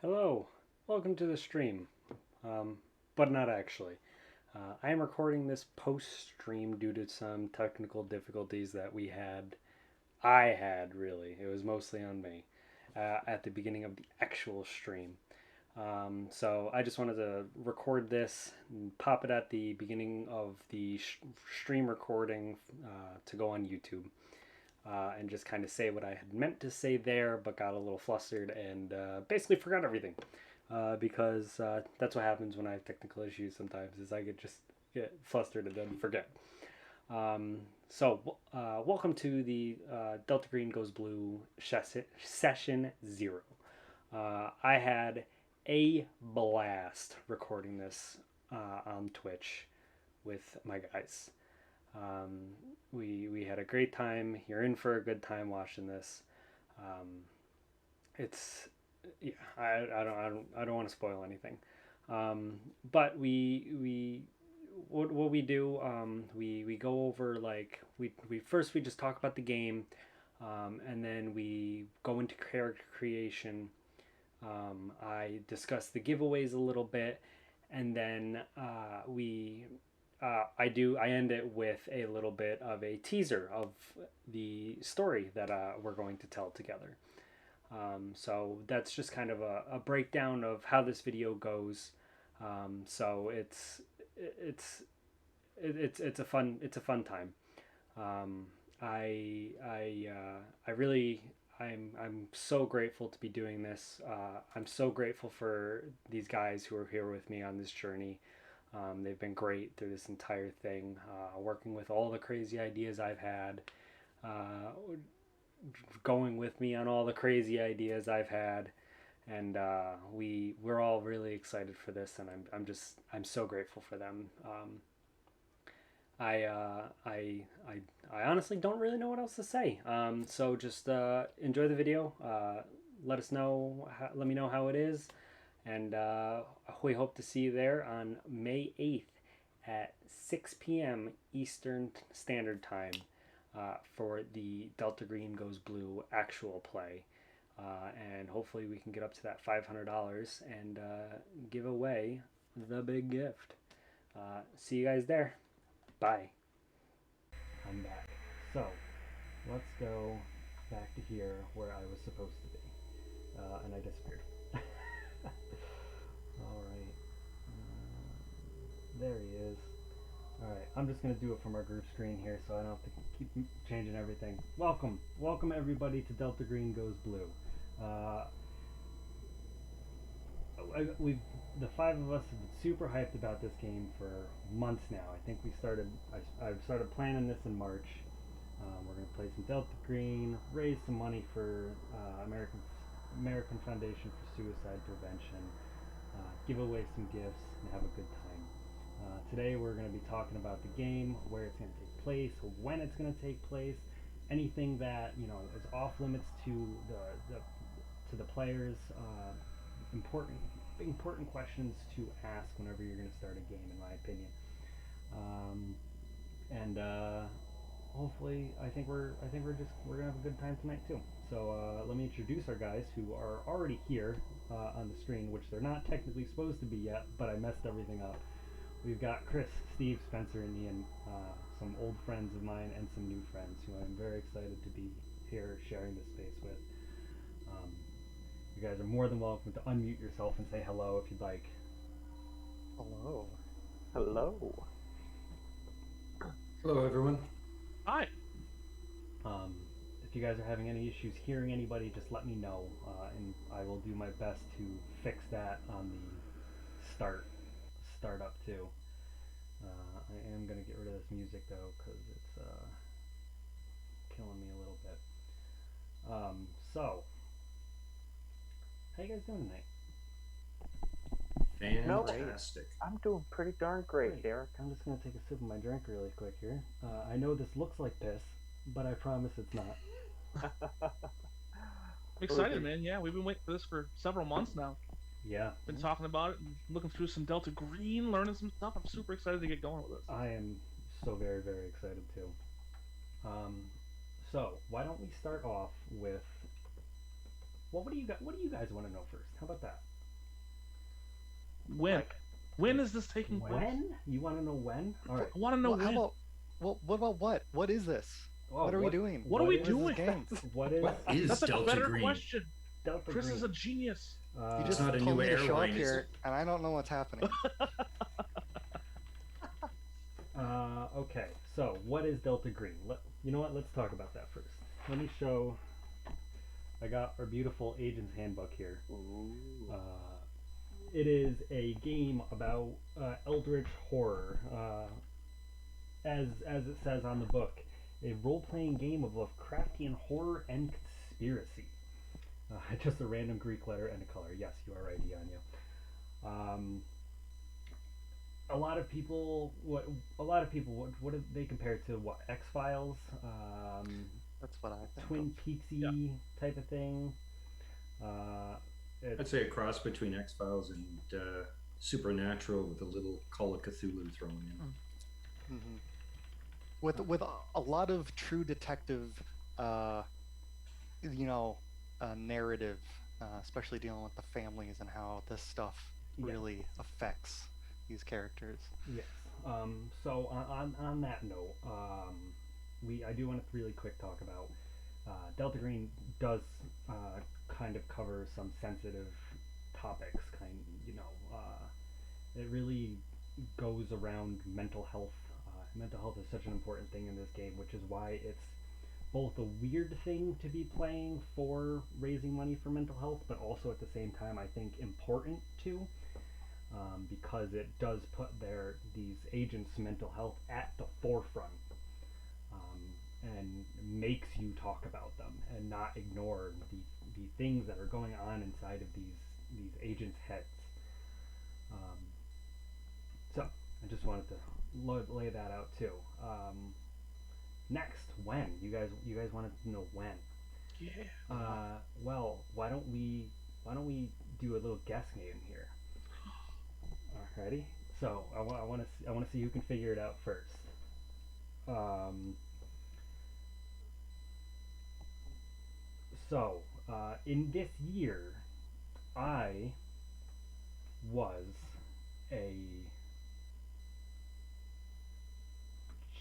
Hello, welcome to the stream, but not actually. I am recording this post stream due to some technical difficulties that we had. I had, really. It was mostly on me at the beginning of the actual stream. So I just wanted to record this and pop it at the beginning of the stream recording to go on YouTube. And just kind of say what I had meant to say there, but got a little flustered and basically forgot everything. Because that's what happens when I have technical issues sometimes, is I could just get flustered and then forget. Welcome to the Delta Green Goes Blue session 0. I had a blast recording this on Twitch with my guys. We had a great time. You're in for a good time watching this. It's yeah. I don't want to spoil anything. But what we do, we go over, like, we first we just talk about the game, and then we go into character creation. I discuss the giveaways a little bit, and then I end it with a little bit of a teaser of the story that we're going to tell together. So that's just kind of a breakdown of how this video goes. So it's a fun time. I really I'm so grateful to be doing this. I'm so grateful for these guys who are here with me on this journey. They've been great through this entire thing, working with all the crazy ideas I've had, going with me on all the crazy ideas I've had, and we're all really excited for this, and I'm so grateful for them. I honestly don't really know what else to say. So just enjoy the video. Let me know how it is, and we hope to see you there on May 8th at 6 p.m. Eastern Standard Time for the Delta Green Goes Blue actual play. And hopefully we can get up to that $500 and give away the big gift. See you guys there. Bye. I'm back. So, let's go back to here where I was supposed to be. And I disappeared. Alright. There he is. Alright, I'm just going to do it from our group screen here so I don't have to keep changing everything. Welcome. Welcome everybody to Delta Green Goes Blue. The five of us have been super hyped about this game for months now. I think I've started planning this in March. We're going to play some Delta Green, raise some money for American Foundation for Suicide Prevention, give away some gifts, and have a good time. Today we're going to be talking about the game, where it's going to take place, when it's going to take place, anything that is off limits to the players. Important questions to ask whenever you're going to start a game, in my opinion. And hopefully, I think we're gonna have a good time tonight too. So let me introduce our guys who are already here on the screen, which they're not technically supposed to be yet, but I messed everything up. We've got Chris, Steve, Spencer, and Ian, some old friends of mine and some new friends who I'm very excited to be here sharing this space with. You guys are more than welcome to unmute yourself and say hello if you'd like. Hello. Hello. Hello, everyone. Hi. If you guys are having any issues hearing anybody, just let me know, and I will do my best to fix that on the startup too. I am gonna get rid of this music though, because it's killing me a little bit. So, how you guys doing tonight? Fantastic. I'm doing pretty darn great, Derek. I'm just gonna take a sip of my drink really quick here. I know this looks like piss, but I promise it's not. I'm excited, man. Yeah, we've been waiting for this for several months now. Yeah. Been talking about it and looking through some Delta Green, learning some stuff. I'm super excited to get going with this. I am so very, very excited too. So why don't we start off with, well, what do you guys want to know first? How about that? When? When is this taking place? When? You want to know when? All right. I want to know Well, how when. about, well, what about what? What is this? Well, What are we doing? What are we is- doing? Game? What is What is That's a Delta better Green? question. Delta Chris Green? is a genius. You It's just not a told new me to show up airline, is here, it? and I don't know what's happening. Okay, so what is Delta Green? You know what? Let's talk about that first. Let me show. I got our beautiful Agent's Handbook here. Ooh. It is a game about eldritch horror. As it says on the book, a role-playing game of Lovecraftian horror and conspiracy. Just a random Greek letter and a color. Yes, you are right, Ianya. A lot of people, what do they compare it to? What, X-Files? That's what I think. Twin Peaksy type of thing. I'd say a cross between X-Files and Supernatural with a little Call of Cthulhu thrown in. Hmm. With a lot of true detective, narrative, especially dealing with the families and how this stuff Yeah. really affects these characters. Yes. So on that note, I do want to really quick talk about Delta Green does kind of cover some sensitive topics. It really goes around mental health. Mental health is such an important thing in this game, which is why it's both a weird thing to be playing for raising money for mental health, but also at the same time I think important too. Because it does put these agents' mental health at the forefront, and makes you talk about them and not ignore the things that are going on inside of these agents' heads. So I just wanted to lay that out too. Next, when you guys wanted to know when? Yeah. Well, why don't we do a little guess game here? Alrighty. So I want to see who can figure it out first. In this year, I was a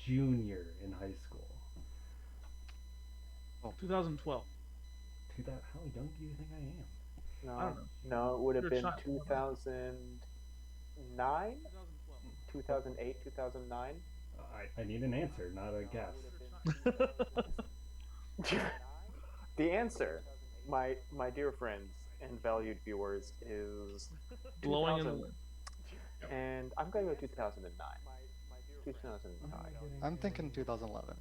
junior in high school. 2012. How young do you think I am? No, I don't know. no, it would have You're been not- 2009, 2008, 2009. I need an answer, not a guess. The answer, my dear friends and valued viewers, is Blowing in the 2000 wind. and I'm going to go 2009. 2009. I'm thinking 2011.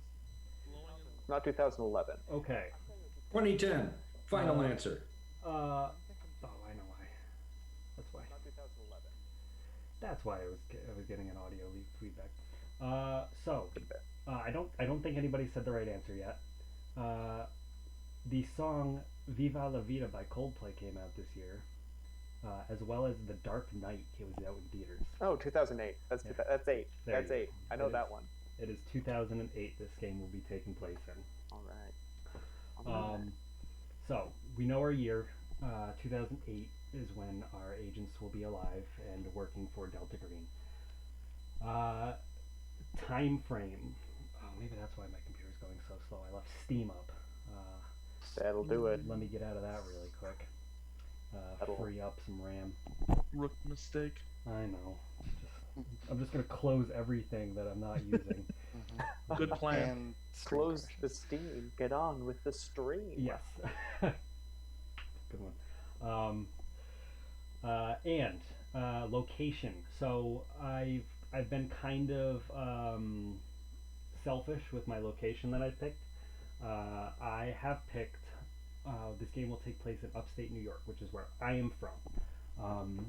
Not 2011. Okay. 2010. Final answer. Oh, I know why. That's why. Not 2011. That's why I was getting an audio feedback. I don't think anybody said the right answer yet. The song "Viva la Vida" by Coldplay came out this year, as well as "The Dark Knight." It was out in theaters. Oh, 2008. That's Yeah. That's 8. There That's you go. 8. I know It that is. one. It is 2008. This game will be taking place in. All right. So we know our year. 2008 is when our agents will be alive and working for Delta Green. Time frame. Oh, maybe that's why my computer's going so slow. I left Steam up. That'll do it. Let me get out of that really quick. That'll- Free up some RAM. Rook mistake. I know. I'm just gonna close everything that I'm not using. Good plan. And screen Close crashes. the Steam. Get on with the stream. Yes. Good one. And location. So I've been kind of selfish with my location that I picked. I have picked. This game will take place in upstate New York, which is where I am from.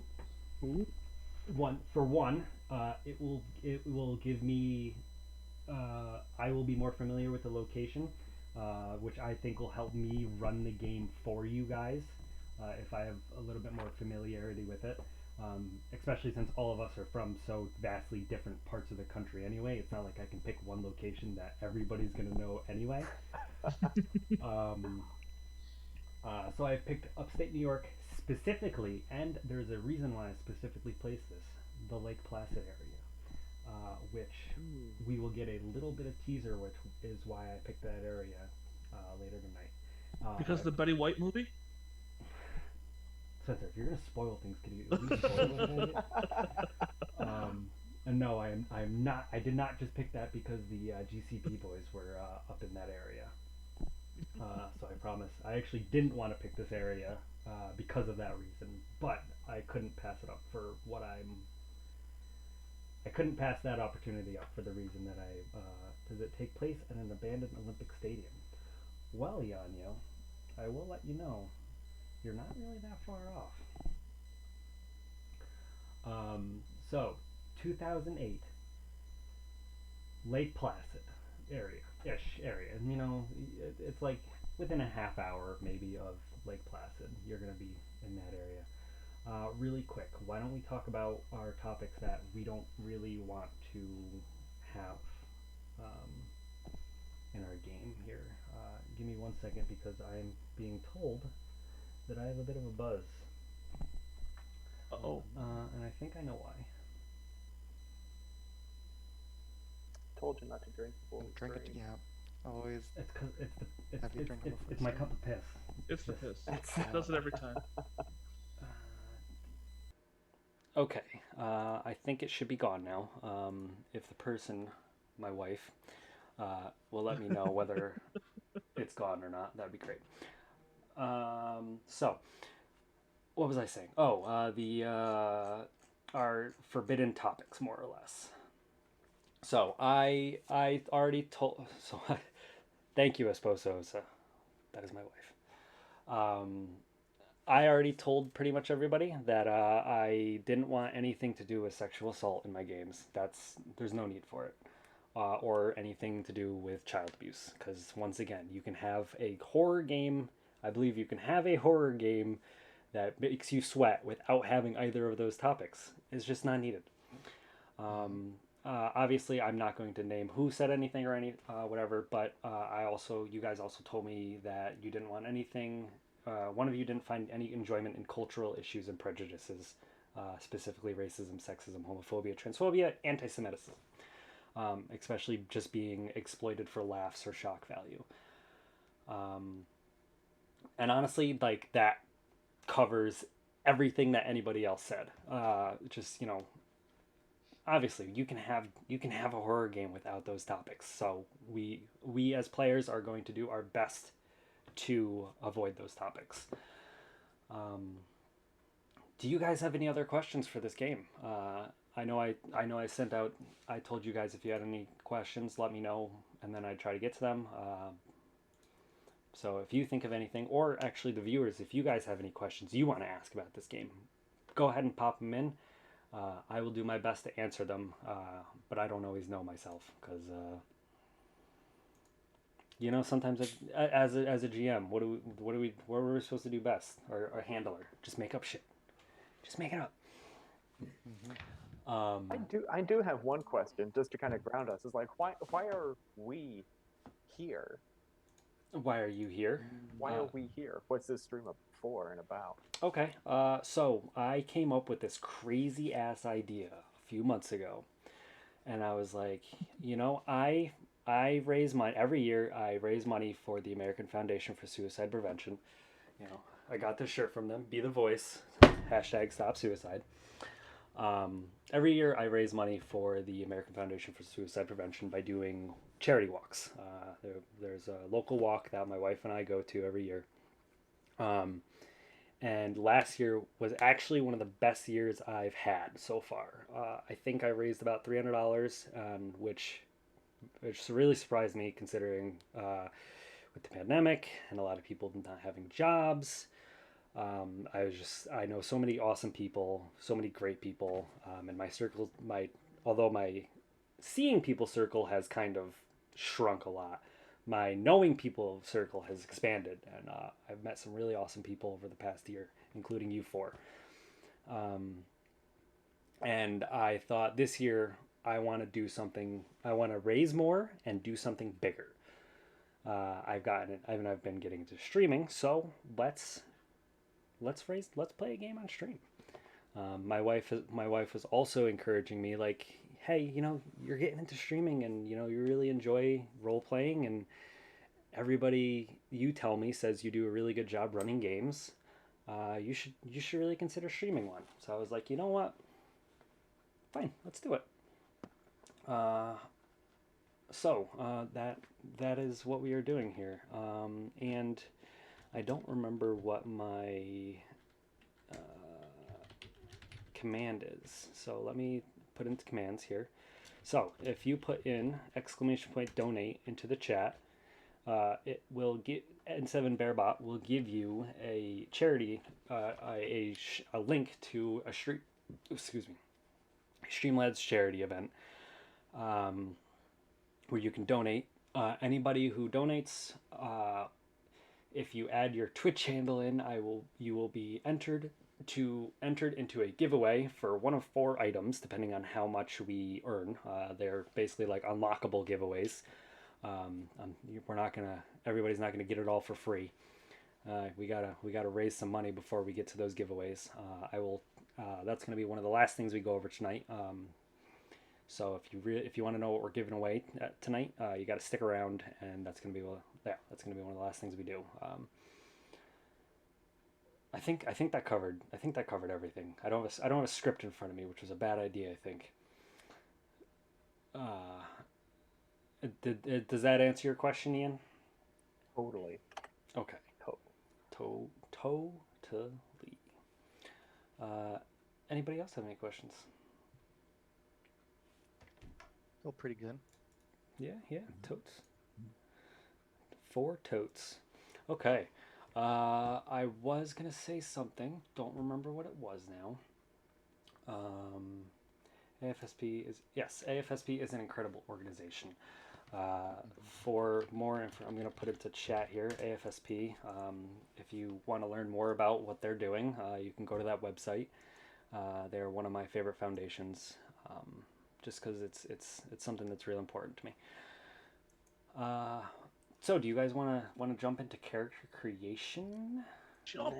It will give me. I will be more familiar with the location, which I think will help me run the game for you guys if I have a little bit more familiarity with it. Especially since all of us are from so vastly different parts of the country anyway. It's not like I can pick one location that everybody's going to know anyway. So I've picked upstate New York, specifically, and there's a reason why I specifically placed this, the Lake Placid area, which we will get a little bit of teaser, which is why I picked that area later tonight. Because of the Betty White movie? Spencer, if you're gonna spoil things, can you at least spoil it a bit? And no, I'm not. I did not just pick that because the GCP boys were up in that area. So I promise. I actually didn't want to pick this area because of that reason, but I couldn't pass it up for what I couldn't pass that opportunity up for the reason that does it take place at an abandoned Olympic stadium? Well, Yanyo, I will let you know, you're not really that far off. So, 2008, Lake Placid area-ish area. And, you know, it's like within a half hour, maybe, of Lake Placid. You're going to be in that area. Really quick, why don't we talk about our topics that we don't really want to have in our game here. Give me 1 second because I'm being told that I have a bit of a buzz. Uh-oh. And I think I know why. Told you not to drink before we Drink it. stream. Yeah. Always. It's because Have you drink before it's my stream? cup of piss. It's the Just- piss. It does it every time. Okay, I think it should be gone now. If the person, my wife, will let me know whether it's gone or not, that'd be great. So, what was I saying? Oh, our forbidden topics, more or less. So I already told. So thank you, Esposo. That is my wife. I already told pretty much everybody that I didn't want anything to do with sexual assault in my games. There's no need for it, or anything to do with child abuse. Because once again, you can have a horror game. I believe you can have a horror game that makes you sweat without having either of those topics. It's just not needed. Obviously, I'm not going to name who said anything or whatever. But you guys also told me that you didn't want anything. One of you didn't find any enjoyment in cultural issues and prejudices, specifically racism, sexism, homophobia, transphobia, anti-Semitism, especially just being exploited for laughs or shock value. And honestly, like, that covers everything that anybody else said. Just, you know, obviously you can have a horror game without those topics. So we as players are going to do our best to avoid those topics. Do you guys have any other questions for this game? I know I sent out. I told you guys if you had any questions, let me know, and then I try to get to them. So if you think of anything, or actually the viewers, if you guys have any questions you want to ask about this game, go ahead and pop them in. I will do my best to answer them, but I don't always know myself because. You know, sometimes as a GM, what are we supposed to do best? Or handler, just make up shit, just make it up. I do have one question just to kind of ground us. It's like why are we here? Why are you here? Why are we here? What's this stream up for and about? Okay, so I came up with this crazy ass idea a few months ago, and I was like, you know, I raise money every year. I raise money for the American Foundation for Suicide Prevention. You know, I got this shirt from them. Be the voice. #StopSuicide. Every year I raise money for the American Foundation for Suicide Prevention by doing charity walks. There's a local walk that my wife and I go to every year. And last year was actually one of the best years I've had so far. I think I raised about $300, which really surprised me considering with the pandemic and a lot of people not having jobs. I know so many awesome people, so many great people, and my circle, although my seeing people circle has kind of shrunk a lot, my knowing people circle has expanded, and I've met some really awesome people over the past year, including you four. And I thought this year I want to do something. I want to raise more and do something bigger. I've been getting into streaming, so let's let's play a game on stream. My wife was also encouraging me, like, hey, you're getting into streaming, and you really enjoy role playing, and everybody you tell me says you do a really good job running games. You should really consider streaming one. So I was like, you know what? Fine, let's do it. That is what we are doing here. And I don't remember what my command is. So let me put into commands here. So if you put in !donate into the chat, it will get N7 Bearbot will give you a charity, a link to a Streamlabs charity event, where you can donate. Anybody who donates, if you add your Twitch handle in, you will be entered into a giveaway for one of 4 items, depending on how much we earn. They're basically like unlockable giveaways. Everybody's not gonna get it all for free. We gotta raise some money before we get to those giveaways. That's gonna be one of the last things we go over tonight. So if you want to know what we're giving away tonight, you got to stick around, and that's gonna be one of the last things we do. I think that covered everything. I don't have a script in front of me, which was a bad idea, I think. Does that answer your question, Ian? Totally. Okay. Totally. Anybody else have any questions? Feel pretty good. Yeah, totes. 4 totes. Okay. I was gonna say something. Don't remember what it was now. AFSP is an incredible organization. For more info, I'm going to put it to chat here, AFSP. If you want to learn more about what they're doing, you can go to that website. They're one of my favorite foundations, just because it's something that's real important to me. So do you guys want to jump into character creation? Jump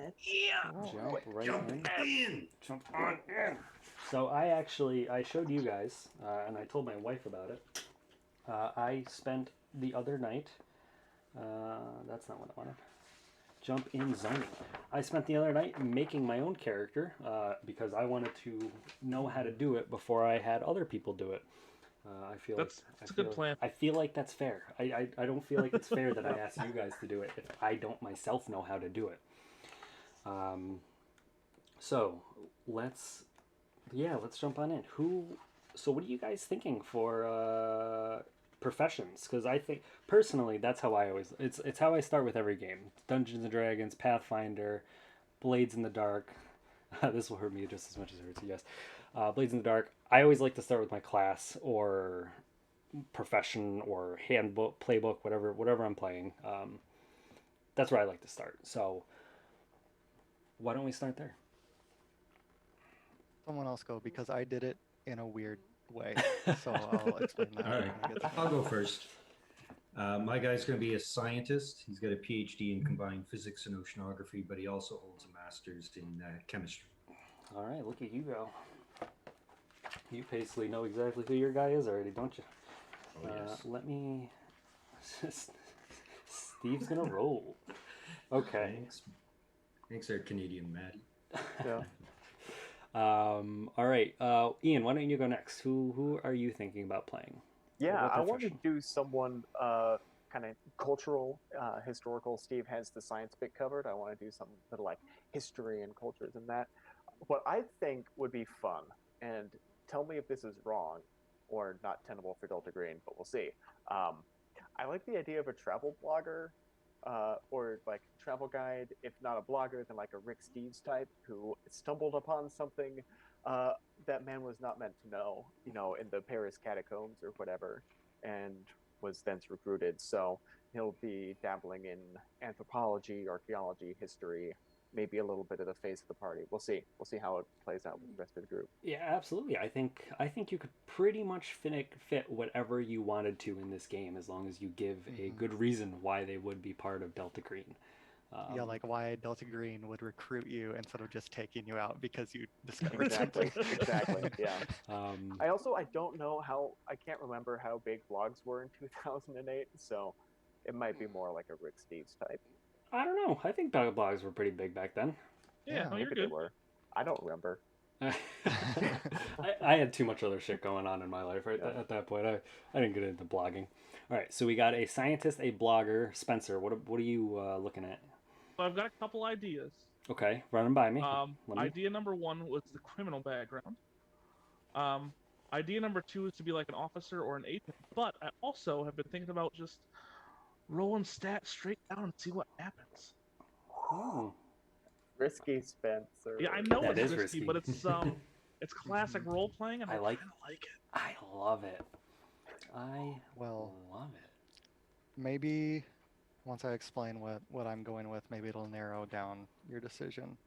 Jump in. Jump on in. So I showed you guys, and I told my wife about it. I spent the other night, that's not what I wanted. Jump in zoning. I spent the other night making my own character, because I wanted to know how to do it before I had other people do it. I feel that's a good plan. I feel like that's fair. I don't feel like it's fair that I ask you guys to do it if I don't myself know how to do it. So let's jump on in. So what are you guys thinking for professions? Because I think personally that's how it's how I start with every game. Dungeons and Dragons, Pathfinder, Blades in the Dark. This will hurt me just as much as it hurts you guys. Blades in the Dark. I always like to start with my class or profession or handbook, playbook, whatever I'm playing. That's where I like to start. So why don't we start there? Someone else go, because I did it in a weird way. So I'll explain that. All right, I'll go first. My guy's going to be a scientist. He's got a PhD in combined physics and oceanography, but he also holds a master's in chemistry. All right, look at you go. You basically know exactly who your guy is already, don't you? Oh, yes. Let me... Steve's going to roll. Okay. Thanks there, Canadian Maddie. Yeah. All right. Ian, why don't you go next? Who are you thinking about playing? Yeah, What I want to profession? do someone kind of cultural, historical. Steve has the science bit covered. I want to do something that like history and cultures and that. What I think would be fun, and tell me if this is wrong or not tenable for Delta Green, but we'll see. I like the idea of a travel blogger or like travel guide, if not a blogger, then like a Rick Steves type who stumbled upon something that man was not meant to know, in the Paris catacombs or whatever, and was thence recruited. So he'll be dabbling in anthropology, archaeology, history, maybe a little bit of the face of the party. We'll see. We'll see how it plays out with the rest of the group. Yeah, absolutely. I think you could pretty much fit whatever you wanted to in this game, as long as you give a good reason why they would be part of Delta Green. Yeah, like why Delta Green would recruit you instead of just taking you out because you discovered Exactly. something. Exactly. Yeah. Um, I don't know how. I can't remember how big blogs were in 2008, so it might be more like a Rick Steves type. I don't know. I think blogs were pretty big back then. Yeah, Yeah. no, you're Maybe they good. were. I don't remember. I had too much other shit going on in my life at that point. I didn't get into blogging. All right, so we got a scientist, a blogger, Spencer. What are you looking at? So I've got a couple ideas. Okay, run them by me. Let me. Idea number one was the criminal background. Um, Idea number two is to be like an officer or an agent. But I also have been thinking about just rolling stats straight down and see what happens. Oh, Risky Spencer. Yeah, I know That it's is risky, risky. but it's classic role playing, and I like. kind of like it. I love it. I Well, love it. maybe once I explain what I'm going with, maybe it'll narrow down your decision.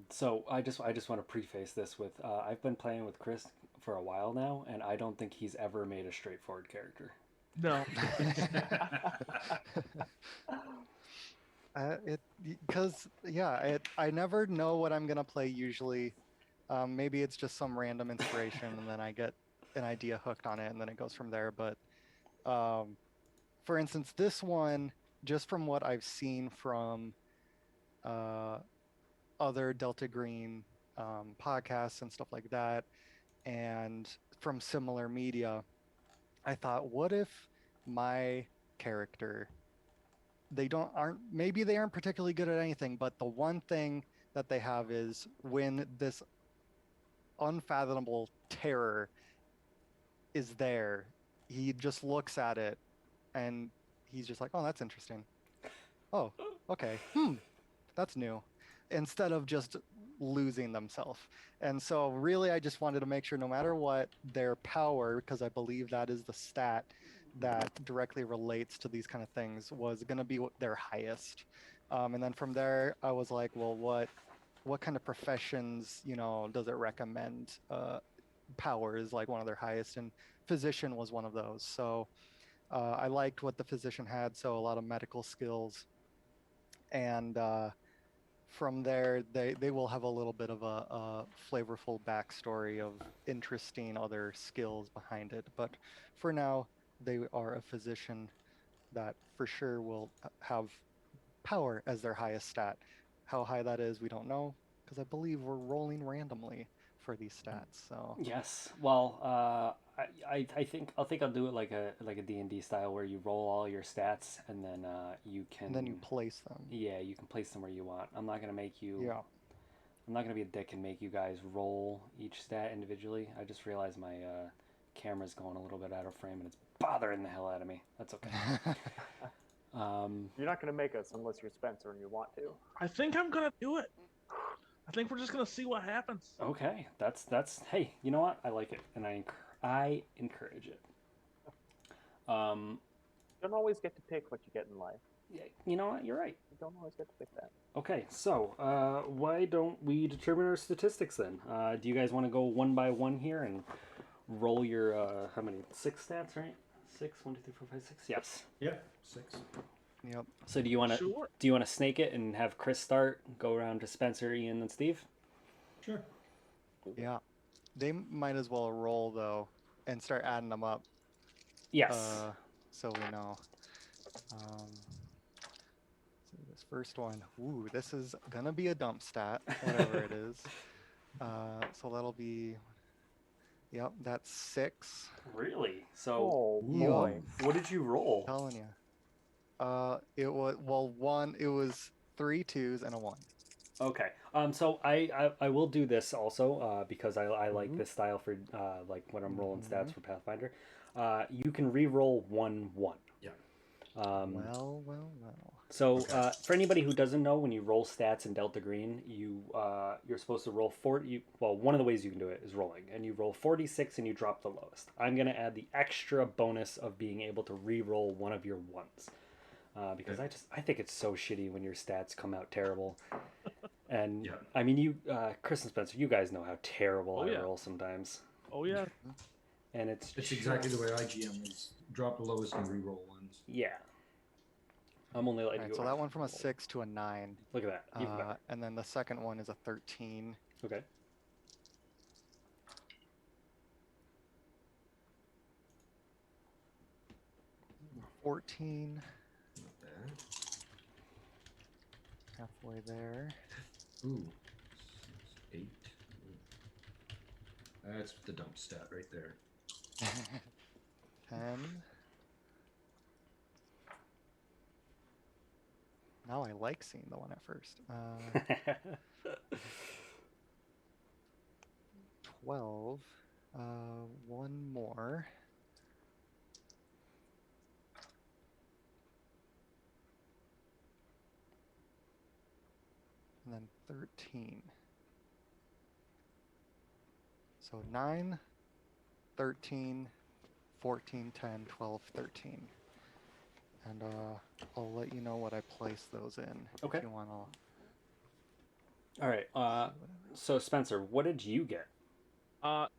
So I just want to preface this with I've been playing with Chris for a while now, and I don't think he's ever made a straightforward character. No, I never know what I'm gonna play usually. Maybe it's just some random inspiration, and then I get an idea hooked on it, and then it goes from there. But for instance, this one, just from what I've seen from other Delta Green podcasts and stuff like that, and from similar media, I thought, what if my character, maybe they aren't particularly good at anything, but the one thing that they have is when this unfathomable terror is there, he just looks at it and he's just like, oh, that's interesting. Oh, okay. That's new. Instead of just losing themselves. And so really I just wanted to make sure no matter what, their power, because I believe that is the stat that directly relates to these kind of things, was going to be their highest. And then from there I was like, well, what kind of professions, does it recommend? Power is like one of their highest, and physician was one of those. So I liked what the physician had, so a lot of medical skills. And from there, they will have a little bit of a flavorful backstory of interesting other skills behind it. But for now, they are a physician that for sure will have power as their highest stat. How high that is, we don't know, because I believe we're rolling randomly for these stats. So Yes. Well, I think I'll do it like a D&D style where you roll all your stats and then you can. and then you place them. Yeah, you can place them where you want. I'm not gonna make you. Yeah. I'm not gonna be a dick and make you guys roll each stat individually. I just realized my camera's going a little bit out of frame and it's bothering the hell out of me. That's okay. You're not going to make us unless you're Spencer and you want to. I think I'm gonna do it. I think we're just gonna see what happens. Okay, that's. Hey, you know what? I like it, and I encourage it. You don't always get to pick what you get in life. Yeah, you know what? You're right. You don't always get to pick that. Okay, so why don't we determine our statistics then? Do you guys want to go one by one here and roll your how many? 6 stats, right? 6, 1, 2, 3, 4, 5, 6. Yes. Yep, 6. Yep. So do you want to Sure. snake it and have Chris start, go around to Spencer, Ian, and Steve? Sure. Yeah. They might as well roll though and start adding them up. Yes. So we know. So this first one, this is gonna be a dump stat, whatever it is. So that'll be, yep, that's 6. Really? So Oh, Yeah. boy. what did you roll? Telling you. It was 3 2s and a 1. Okay. So I will do this also because I like this style for like when I'm rolling stats for Pathfinder. You can re-roll 1 1. Yeah. Well. So Okay. for anybody who doesn't know, when you roll stats in Delta Green, you're supposed to roll 40. Well, one of the ways you can do it is rolling, and you roll 46 and you drop the lowest. I'm gonna add the extra bonus of being able to re-roll one of your ones. Because Okay. I think it's so shitty when your stats come out terrible. And Yeah. I mean, you, Chris and Spencer, you guys know how terrible Oh, I yeah. roll sometimes. Oh yeah. And it's It's exactly the way IGM is. Drop the lowest and re-roll ones. Yeah. I'm only letting Alright, you. so that went from a 6 to a 9. Look at that. Even better. And then the second one is a 13. Okay. $14, Not bad. halfway there. Ooh, 8. That's the dump stat right there. 10. Now I like seeing the one at first. 12. One more. And then 13. So 9, 13, 14, 10, 12, 13. And I'll let you know what I place those in. Okay. If you want to. All right. So Spencer, what did you get?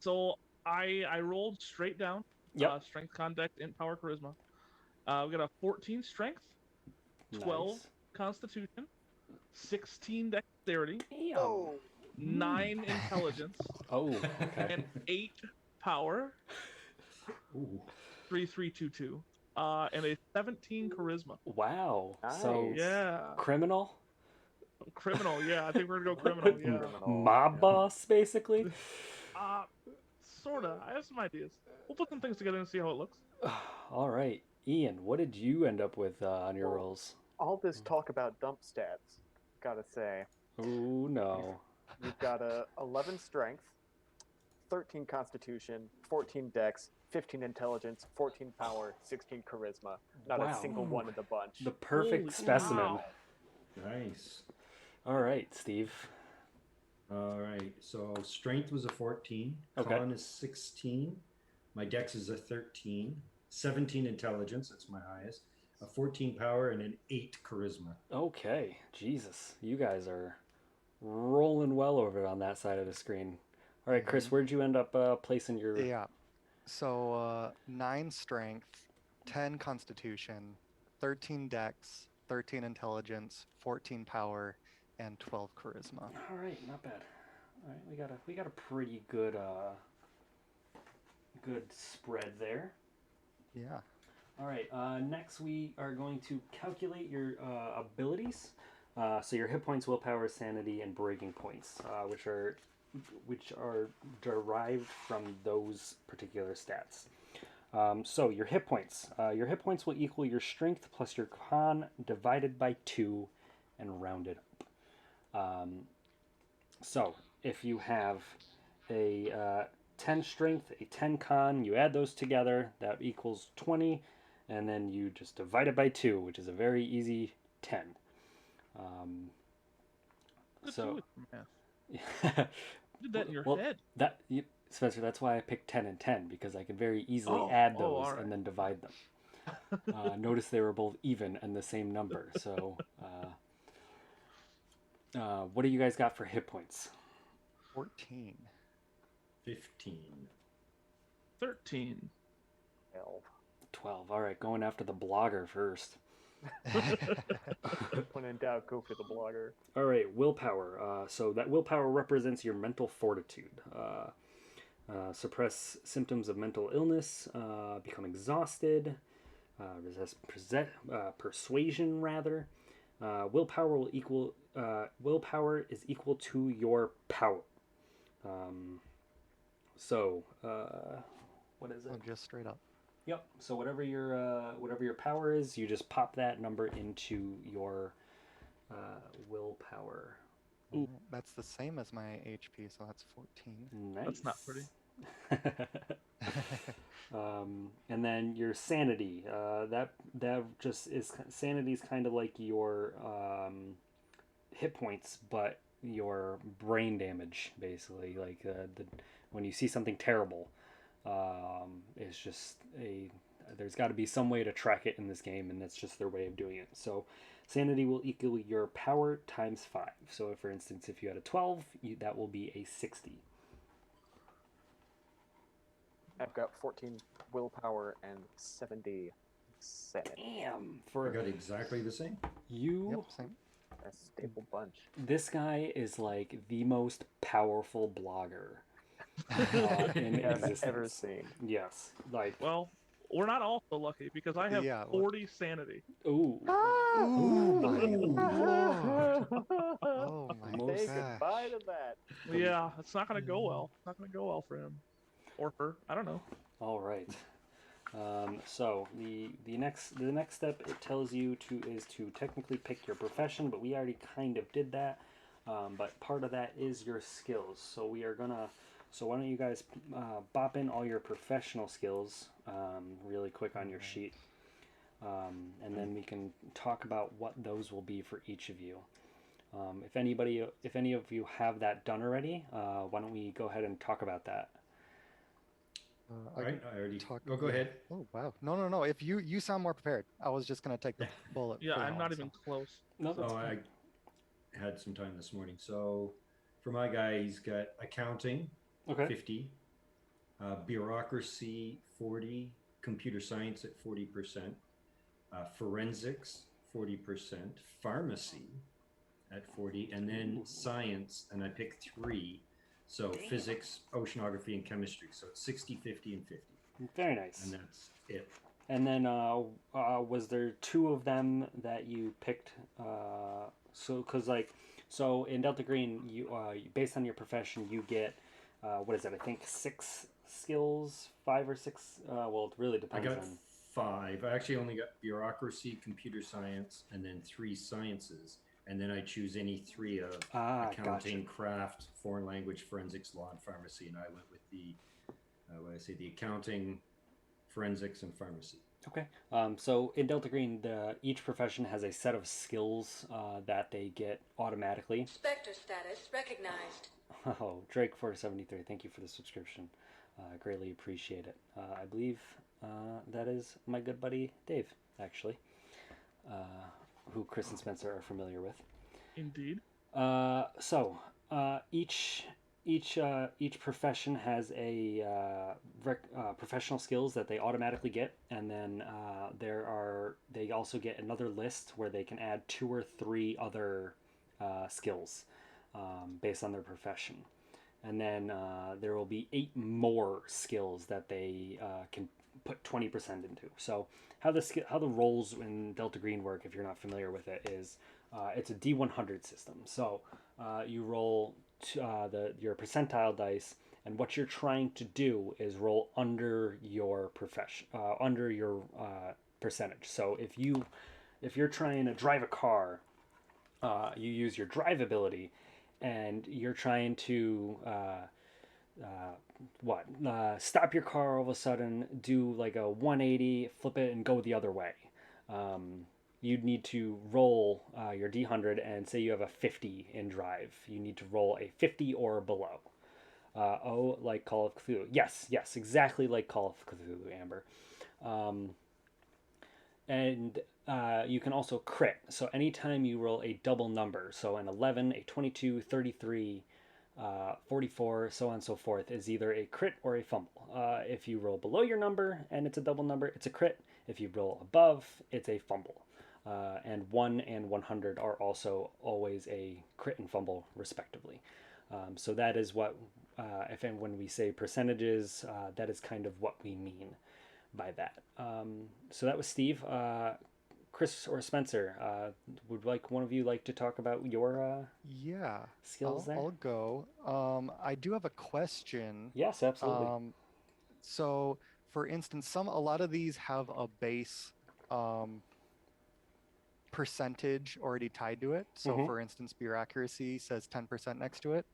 So I rolled straight down. Yep. Strength, conduct, int, power, charisma. We got a 14 strength, 12 Nice. constitution, 16 dexterity, Oh, 9 intelligence, Oh, okay. and 8 power. Ooh. 3322. And a 17 charisma. Wow. So Nice. Yeah. criminal, Criminal, yeah. I think we're gonna go criminal, yeah. criminal. mob Yeah. boss, basically. Sorta. I have some ideas. We'll put some things together and see how it looks. All right, Ian, what did you end up with on your Well, rolls? all this talk about dump stats, gotta say, Oh no. you've got a 11 strength, 13 constitution, 14 dex, 15 intelligence, 14 power, 16 charisma. Not Wow. a single one in the bunch. The perfect Holy specimen. cow. Nice. All right, Steve. All right. So strength was a 14. Okay. Con is 16. My dex is a 13. 17 intelligence. That's my highest. A 14 power and an 8 charisma. Okay, Jesus, you guys are rolling well over on that side of the screen. All right, Chris, where'd you end up placing your? Yeah. So 9 strength, 10 constitution, 13 dex, 13 intelligence, 14 power, and 12 charisma. All right, not bad. All right, we got a pretty good good spread there. Yeah. All right, next we are going to calculate your abilities. So your hit points, willpower, sanity, and breaking points, which are derived from those particular stats. So your hit points. Your hit points will equal your strength plus your con divided by 2 and rounded up. So if you have a 10 strength, a 10 con, you add those together, that equals 20, and then you just divide it by 2, which is a very easy 10. Good So do it, math. You did that in your well, head. Spencer, that's why I picked 10 and 10, because I can very easily Oh, add oh, those all right. and then divide them. Notice they were both even and the same number. So, what do you guys got for hit points? 14. 15. 13. 12. 12. All right, going after the blogger first. When in doubt, go for the blogger. All right, willpower. So that willpower represents your mental fortitude. Suppress symptoms of mental illness, become exhausted, resist persuasion rather. Willpower is equal to your power. What is it? Oh, just straight up. Yep. So whatever your power is, you just pop that number into your willpower. Ooh. That's the same as my HP, so that's 14. Nice. That's not pretty. And then your sanity. That just is sanity is kind of like your hit points, but your brain damage, basically. Like when you see something terrible, it's just there's got to be some way to track it in this game, and that's just their way of doing it. So sanity will equal your power times 5. So if, for instance, if you had a 12, that will be a 60. I've got 14 willpower and 70 sanity. Damn. I For got exactly the same. you, Yep, same. A staple bunch. this guy is like the most powerful blogger in I've existence. ever seen. Yes. Like, Well, we're not all so lucky because I have Yeah, 40 sanity. ooh. Ooh, my Ooh. lord. Oh my Most- Say gosh. goodbye to that. Yeah, it's not gonna go well. It's not gonna go well for him or her. I don't know. All right. So the next step it tells you is to technically pick your profession, but we already kind of did that. But part of that is your skills. So we are gonna. So why don't you guys bop in all your professional skills really quick on your sheet, and then we can talk about what those will be for each of you. If any of you have that done already, why don't we go ahead and talk about that? I Right, can I already. talk. Oh, go yeah. ahead. Oh wow. No. If you sound more prepared, I was just gonna take the bullet. Yeah, point I'm on, not so. even close. No, that's Oh, I had some time this morning. So for my guy, he's got accounting, okay. 50, bureaucracy, 40, computer science at 40%, forensics, 40%, pharmacy at 40, and then Ooh. science, and I picked 3. So physics, oceanography, and chemistry. So it's 60, 50, and 50. Very nice. And that's it. And then was there 2 of them that you picked? So in Delta Green, you based on your profession, you get what is it? I think 6 skills, 5 or 6. Well, it really I depends got on. 5. I actually only got bureaucracy, computer science, and then 3 sciences. And then I choose any 3 of accounting, craft, foreign language, forensics, law, and pharmacy. And I went with the the accounting, forensics, and pharmacy. Okay. So in Delta Green, each profession has a set of skills that they get automatically. Spectre status recognized. Oh, Drake 473, thank you for the subscription. Greatly appreciate it. I believe that is my good buddy Dave, actually, who Chris and Spencer are familiar with. Indeed. So each profession has a professional skills that they automatically get, and then they also get another list where they can add 2 or 3 other skills based on their profession, and then there will be 8 more skills that they can put 20% into. So how the roles in Delta Green work, if you're not familiar with it, is it's a D100 system. So you roll your percentile dice, and what you're trying to do is roll under your profession, under your percentage. So if you're trying to drive a car, you use your drive ability, and you're trying to stop your car all of a sudden, do like a 180, flip it, and go the other way. You'd need to roll your D100, and say you have a 50 in drive. You need to roll a 50 or below. Like Call of Cthulhu. Yes, exactly like Call of Cthulhu, Amber. And you can also crit. So anytime you roll a double number, so an 11, a 22, 33, 44, so on and so forth, is either a crit or a fumble. If you roll below your number and it's a double number, it's a crit. If you roll above, it's a fumble. And 1 and 100 are also always a crit and fumble, respectively. So that is what, when we say percentages, that is kind of what we mean by that. So that was Steve. Chris or Spencer, would one of you like to talk about your skills there? I'll go. I do have a question. Yes, absolutely. So, for instance, a lot of these have a base percentage already tied to it. So, for instance, bureaucracy says 10% next to it.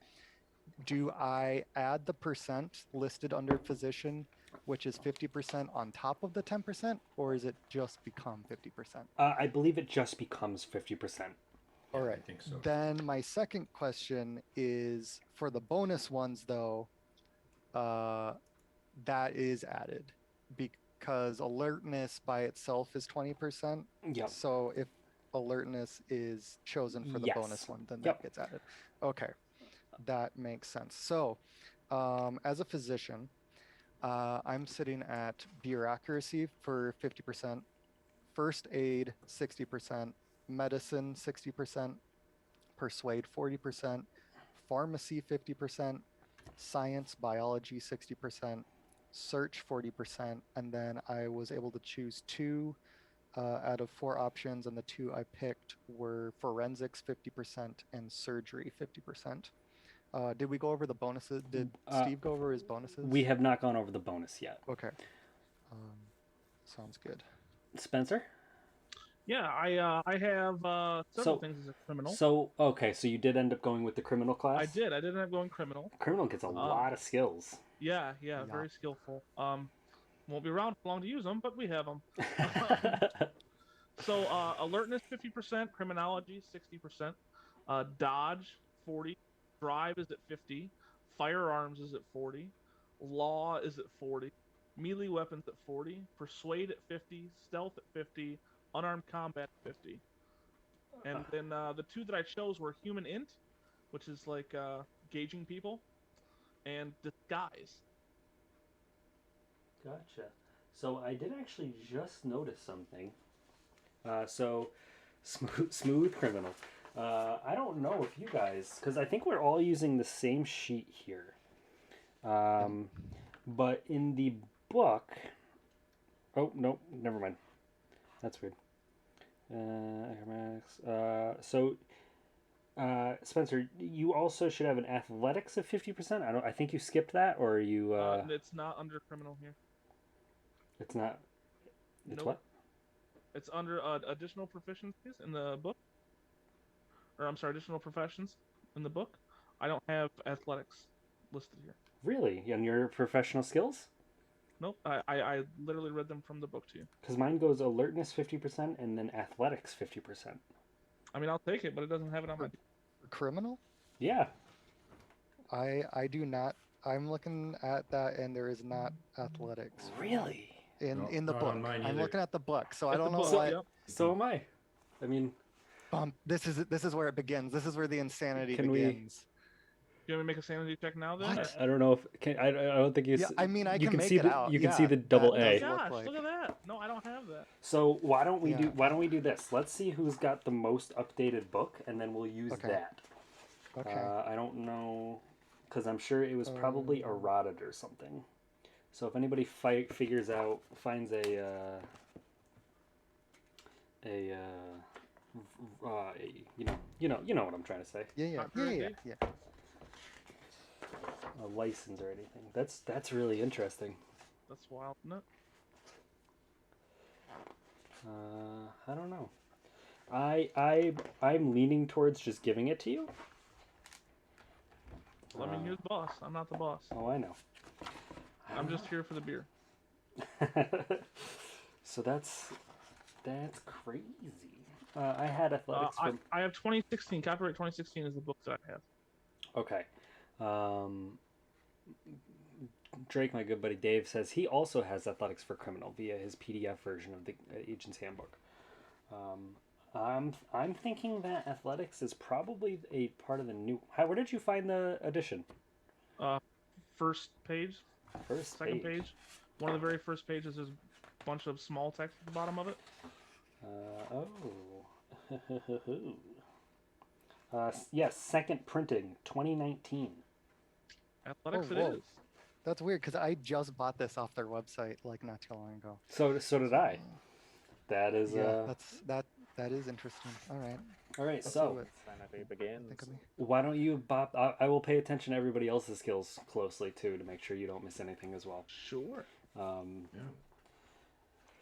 Do I add the percent listed under physician, which is 50% on top of the 10%, or is it just become 50%? I believe it just becomes 50%. All right. I think so. Then my second question is for the bonus ones, though, that is added because alertness by itself is 20%. Yep. So if alertness is chosen for the bonus one, then that gets added. Okay. That makes sense. So as a physician, I'm sitting at bureaucracy for 50%, first aid 60%, medicine 60%, persuade 40%, pharmacy 50%, science, biology 60%, search 40%, and then I was able to choose 2 out of 4 options, and the 2 I picked were forensics 50% and surgery 50%. Did we go over the bonuses? Did Steve go over his bonuses? We have not gone over the bonus yet. Okay. Sounds good. Spencer? Yeah, I have several things as a criminal. So you did end up going with the criminal class? I did. I did end up going criminal. Criminal gets a lot of skills. Yeah, very skillful. Won't be around for long to use them, but we have them. So alertness 50%, criminology 60%, dodge 40, drive is at 50, firearms is at 40, law is at 40, melee weapons at 40, persuade at 50, stealth at 50, unarmed combat at 50. And then the 2 that I chose were human int, which is like gauging people, and disguise. Gotcha. So I did actually just notice something. So smooth criminal. I don't know if you guys, because I think we're all using the same sheet here. But in the book, oh no, never mind. That's weird. Spencer, you also should have an athletics of 50%. I think you skipped that, or you. It's not under criminal here. It's not. It's Nope. what? It's under additional proficiencies in the book. Or I'm sorry, additional professions in the book. I don't have athletics listed here. Really? And your professional skills? Nope. I literally read them from the book to you. Because mine goes alertness 50% and then athletics 50%. I mean, I'll take it, but it doesn't have it on my. Criminal? Yeah. I do not. I'm looking at that, and there is not athletics Really? in the not book. on mine I'm either. looking at the book, so I It's don't the know book, why. yep. So am I. I mean, This is where it begins. This is where the insanity Can we- begins. You want me to make a sanity check now then? What? I don't know if I don't think you. Yeah, I mean, I you can make see it the, out. You can Yeah, see the double that A. does Oh look gosh, like- look at that. No, I don't have that. So why don't we Yeah. why don't we do this? Let's see who's got the most updated book, and then we'll use Okay. that. Okay. I don't know, because I'm sure it was probably eroded or something. So if anybody finds you know what I'm trying to say, Yeah. Copyright a license or anything. That's really interesting. That's wild, isn't it? I don't know. I'm leaning towards just giving it to you. Well, I mean, you're the boss. I'm not the boss. Oh, I know. I'm just here for the beer. So that's crazy. I had athletics from. I have 2016. Copyright 2016 is the book that I have. Okay. Drake, my good buddy Dave, says he also has athletics for criminal via his PDF version of the Agent's Handbook. I'm thinking that athletics is probably a part of the new. Where did you find the edition? First page, First second page. One of the very first pages is a bunch of small text at the bottom of it. Yes, second printing, 2019. Athletics, Oh, it whoa. is. That's weird because I just bought this off their website like not too long ago. So did I. That is Yeah, that is interesting. All right. all right. Let's So do it. Sanity begins. Think of me. why don't you, Bob? I will pay attention to everybody else's skills closely too to make sure you don't miss anything as well. Sure. Yeah.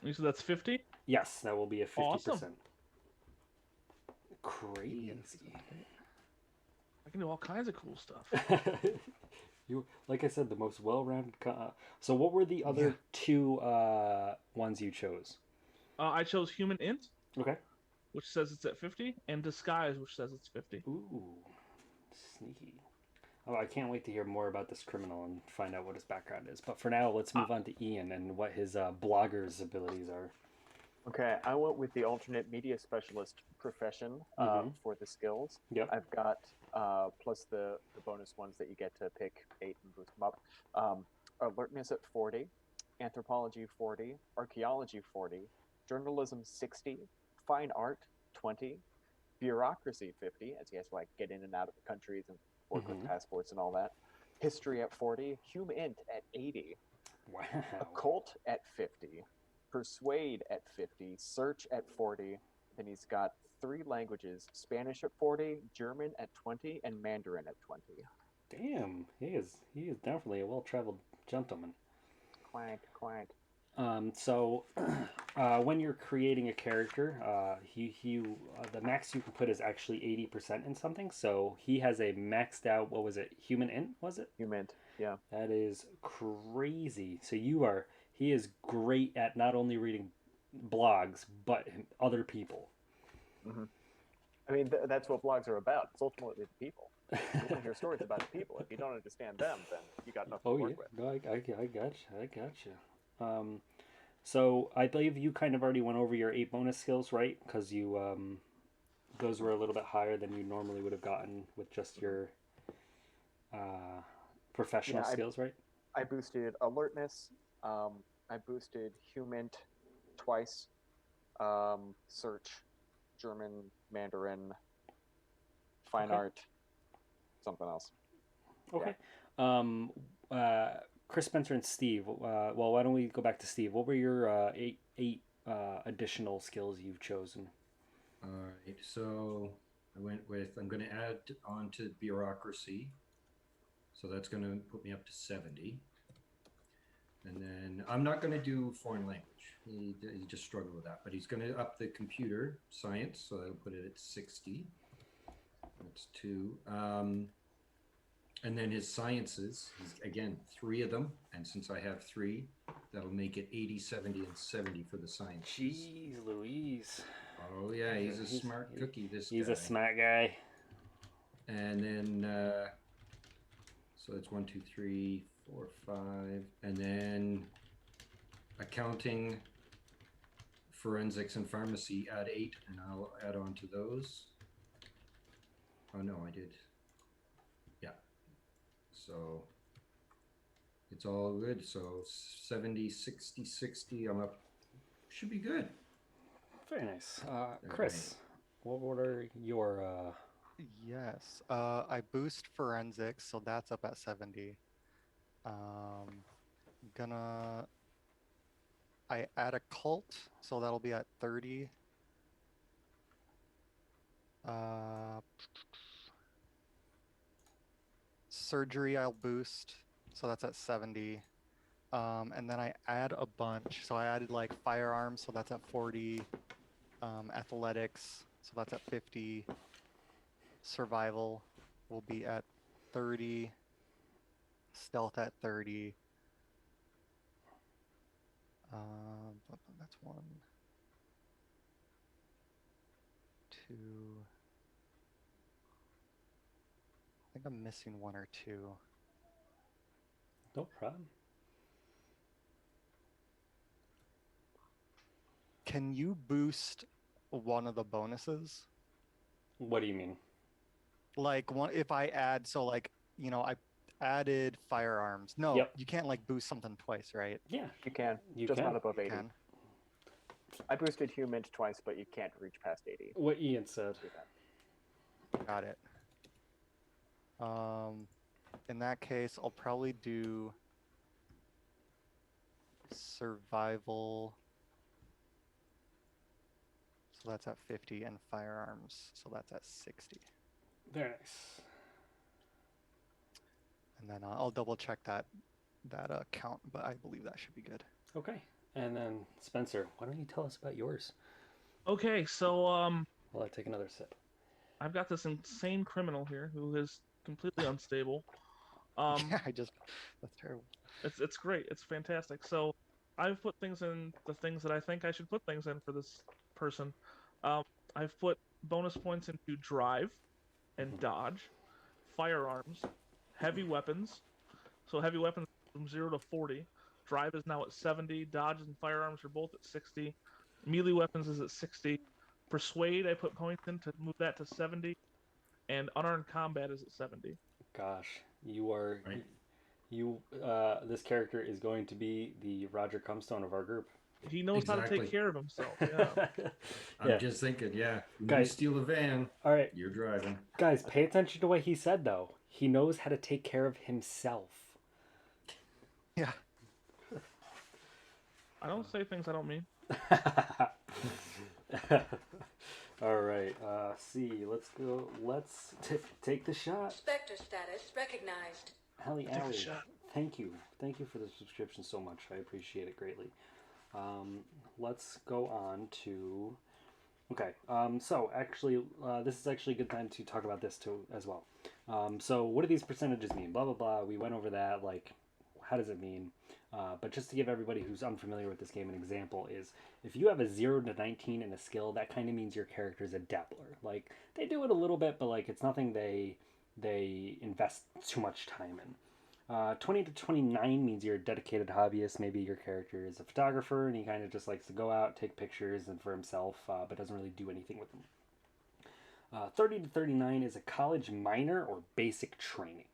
You said that's 50? Yes, that will be a 50%. Awesome. Crazy. I can do all kinds of cool stuff. You, like I said, the most well-rounded. So what were the other two ones you chose? I chose human int, Okay. which says it's at 50, and disguise, which says it's 50. Ooh, sneaky. Oh, I can't wait to hear more about this criminal and find out what his background is. But for now, let's move on to Ian and what his blogger's abilities are. Okay, I went with the alternate media specialist profession for the skills. Yep. I've got plus the bonus ones that you get to pick 8 and boost them up. Alertness at 40, anthropology 40, archaeology 40, journalism 60, fine art 20, bureaucracy 50, as he has to like get in and out of the countries and work with passports and all that. History at 40, Hum Int at 80, Wow. occult at 50, persuade at 50, search at 40. Then he's got 3 languages: Spanish at 40, German at 20, and Mandarin at 20. Damn, he is definitely a well-traveled gentleman. Quack, quack. So when you're creating a character, the max you can put is actually 80% in something. So he has a maxed out, what was it, human int, was it? Hum Int, yeah. That is crazy. So he is great at not only reading blogs, but other people. Mm-hmm. I mean, that's what blogs are about. It's ultimately the people. You want to hear stories about the people. If you don't understand them, then you got nothing to work with. No, I got you. So I believe you kind of already went over your 8 bonus skills, right? Because you those were a little bit higher than you normally would have gotten with just your professional skills, right? I boosted alertness. I boosted Hum Int twice. Search, German, Mandarin, fine art, something else. Okay. Yeah. Chris, Spencer, and Steve. Well, why don't we go back to Steve? What were your eight additional skills you've chosen? All right. So I'm going to add on to bureaucracy. So that's going to put me up to 70. And then I'm not going to do foreign language. He just struggled with that. But he's going to up the computer science. So that'll put it at 60. That's 2. And then his sciences, again, 3 of them. And since I have 3, that'll make it 80, 70, and 70 for the sciences. Jeez Louise. Oh, yeah, he's a smart cookie, this guy. He's a smart guy. And then, so that's 1, 2, 3, 4, 5. And then accounting, forensics, and pharmacy, add 8, and I'll add on to those. Oh, no, I did. Yeah. So it's all good. So 70, 60, 60, I'm up. Should be good. Very nice. Chris, what are your... Yes. I boost forensics, so that's up at 70. I add occult, so that'll be at 30. Surgery I'll boost, so that's at 70. And then I add a bunch, so I added like firearms, so that's at 40. Athletics, so that's at 50. Survival will be at 30. Stealth at 30. That's 1, 2. I think I'm missing 1 or 2. No problem. Can you boost one of the bonuses? What do you mean? Like if I add, so like, I added firearms. No, You can't like boost something twice, right? Yeah, you can. You just can. not above 80. Can. I boosted Hum Int twice, but you can't reach past 80. What Ian said. Got it. In that case, I'll probably do survival. So that's at 50, and firearms, so that's at 60. Very nice. And then I'll double check that count, but I believe that should be good. Okay. And then Spencer, why don't you tell us about yours? Okay, so While I take another sip. I've got this insane criminal here who is completely unstable. Yeah, that's terrible. It's great. It's fantastic. So I've put things in the things that I think I should put things in for this person. I've put bonus points into drive and dodge, firearms, heavy weapons. So heavy weapons from 0 to 40. Drive is now at 70. Dodge and firearms are both at 60. Melee weapons is at 60. Persuade, I put points in to move that to 70. And unarmed combat is at 70. Gosh, you are... Right. This character is going to be the Roger Comstone of our group. He knows how to Exactly. take care of himself. Yeah. I'm just thinking, yeah. When Guys- you steal a van, All right, you're driving. guys, pay attention to what he said though. He knows how to take care of himself. Yeah. I don't say things I don't mean. All right. C. Let's go. Let's take the shot. Spectre status recognized. Hallie Take the Alley, shot. thank you for the subscription so much. I appreciate it greatly. Let's go on to. Okay. So actually, this is actually a good time to talk about this too as well. So what do these percentages mean? Blah blah blah. We went over that. Like, how does it mean? But just to give everybody who's unfamiliar with this game an example is if you have a 0 to 19 in a skill, that kind of means your character's a dabbler. Like they do it a little bit, but like it's nothing they invest too much time in. 20 to 29 means you're a dedicated hobbyist. Maybe your character is a photographer and he kind of just likes to go out, take pictures and for himself, but doesn't really do anything with them. 30 to 39 is a college minor or basic training.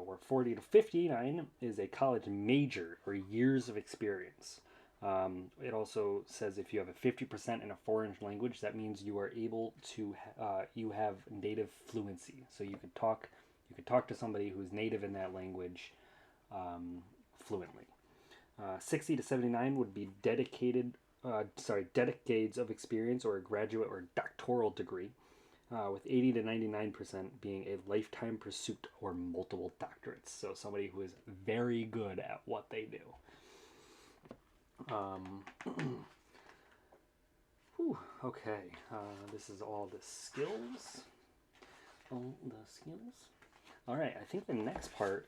Where 40 to 59 is a college major or years of experience. It also says if you have a 50% in a foreign language, that means you are able to you have native fluency. So you could talk to somebody who's native in that language fluently. 60 to 79 would be decades of experience or a graduate or doctoral degree. With 80 to 99% being a lifetime pursuit or multiple doctorates. So somebody who is very good at what they do. Okay, this is all the skills. All right, I think the next part.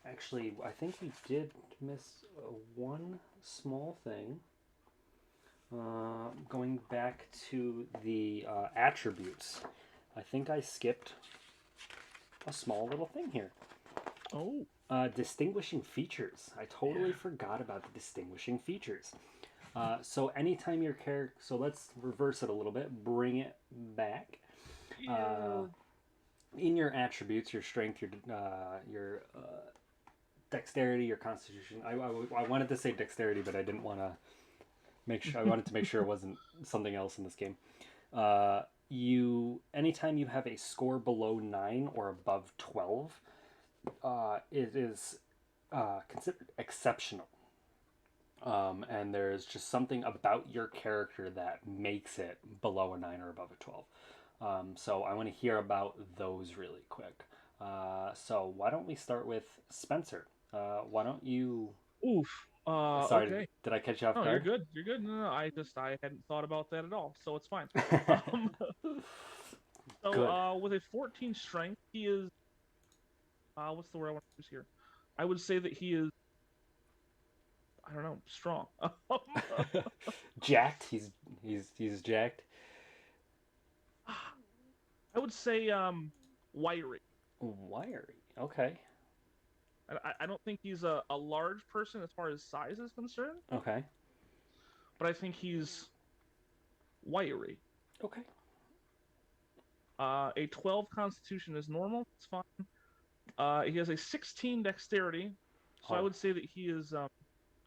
Actually, I think we did miss one small thing. Going back to the attributes, I think I skipped a small little thing here. Oh. Distinguishing features. I totally forgot about the distinguishing features. So anytime your character, so let's reverse it a little bit, bring it back. In your attributes, your strength, your dexterity, your constitution. I wanted to say dexterity, but I didn't want to. I wanted to make sure it wasn't something else in this game. Anytime you have a score below 9 or above 12, it is considered exceptional. And there's just something about your character that makes it below a 9 or above a 12. So I want to hear about those really quick. So why don't we start with Spencer? Why don't you... Oof. Sorry, okay. did I catch you off No, guard? you're good. You're good. No, I hadn't thought about that at all, so it's fine. With a 14 strength, he is. What's the word I want to use here? I would say that he is. I don't know, strong. Jacked. He's jacked. I would say wiry. Wiry. Okay. I don't think he's a large person as far as size is concerned. Okay. But I think he's wiry. Okay. A 12 constitution is normal. It's fine. He has a 16 dexterity, so I would say that he is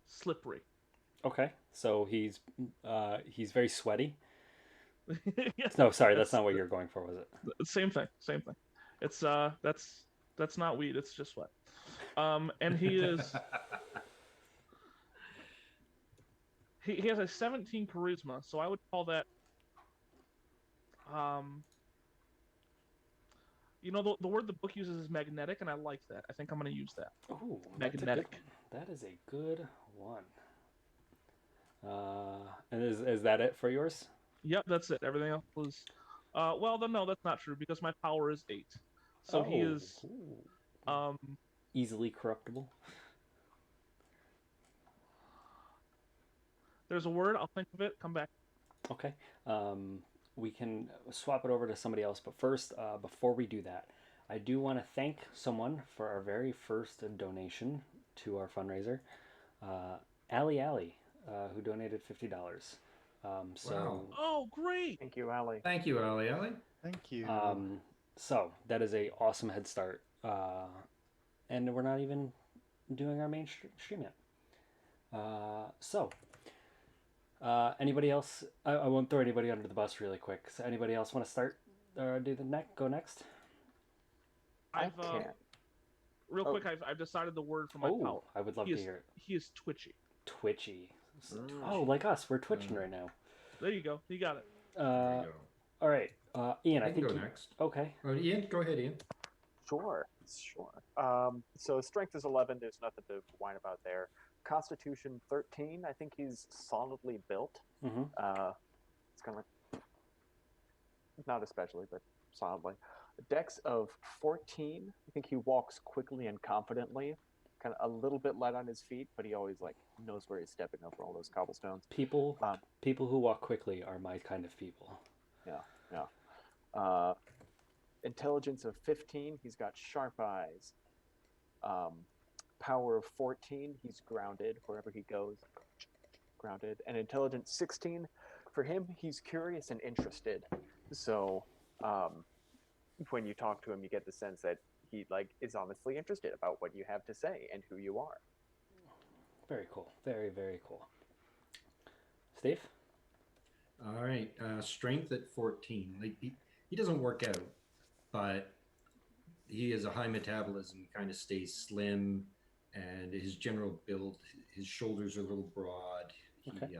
slippery. Okay. So he's very sweaty. Yes, No, sorry, that's not what you're going for, was it? Same thing. It's that's not weed. It's just sweat. And he is. He has a 17 charisma, so I would call that. The word the book uses is magnetic, and I like that. I think I'm going to use that. Oh, magnetic. That is a good one. And is that it for yours? Yep, that's it. Everything else was. No, that's not true because my power is 8, so he is. Easily corruptible. There's a word. I'll think of it. Come back. Okay. We can swap it over to somebody else, but first, before we do that, I do want to thank someone for our very first donation to our fundraiser, Allie, who donated $50. Wow. Oh, great! Thank you, Allie. Thank you, Allie. Thank you. So that is a awesome head start and we're not even doing our main stream yet. Anybody else? I won't throw anybody under the bus really quick. So anybody else want to start or go next? I can't. Real quick, I've decided the word for my power. I would love to hear it. He is twitchy. Twitchy. Oh, like us. We're twitching right now. There you go. You got it. There you go. All right. Ian, I think go next. Okay. Oh, Ian, go ahead, Ian. Sure. So strength is 11. There's nothing to whine about there. Constitution 13. I think he's solidly built. Mm-hmm. It's kind of like, not especially, but solidly. Dex of 14. I think he walks quickly and confidently. Kind of a little bit light on his feet, but he always like knows where he's stepping over all those cobblestones. People who walk quickly are my kind of people. Yeah. Intelligence of 15. He's got sharp eyes. Power of 14. He's grounded wherever he goes. Grounded. And intelligence 16. For him, he's curious and interested. So, when you talk to him, you get the sense that he is honestly interested about what you have to say and who you are. Very cool. Very, very cool. Steve? All right. Strength at 14. Like he doesn't work out, but he has a high metabolism, kind of stays slim, and his general build, his shoulders are a little broad. Okay.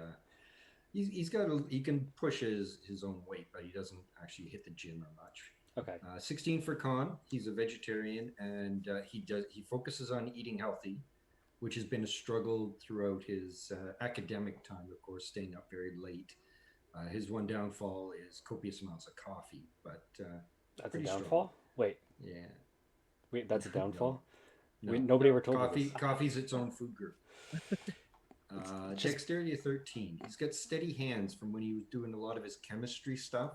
He can push his own weight, but he doesn't actually hit the gym or much. Okay. 16 for con. He's a vegetarian, and he focuses on eating healthy, which has been a struggle throughout his academic time. Of course, staying up very late. His one downfall is copious amounts of coffee, but that's a downfall. strong. Wait. Yeah. Wait, that's a downfall. No. Nobody ever told me this. Coffee's its own food group. Dexterity of 13. He's got steady hands from when he was doing a lot of his chemistry stuff.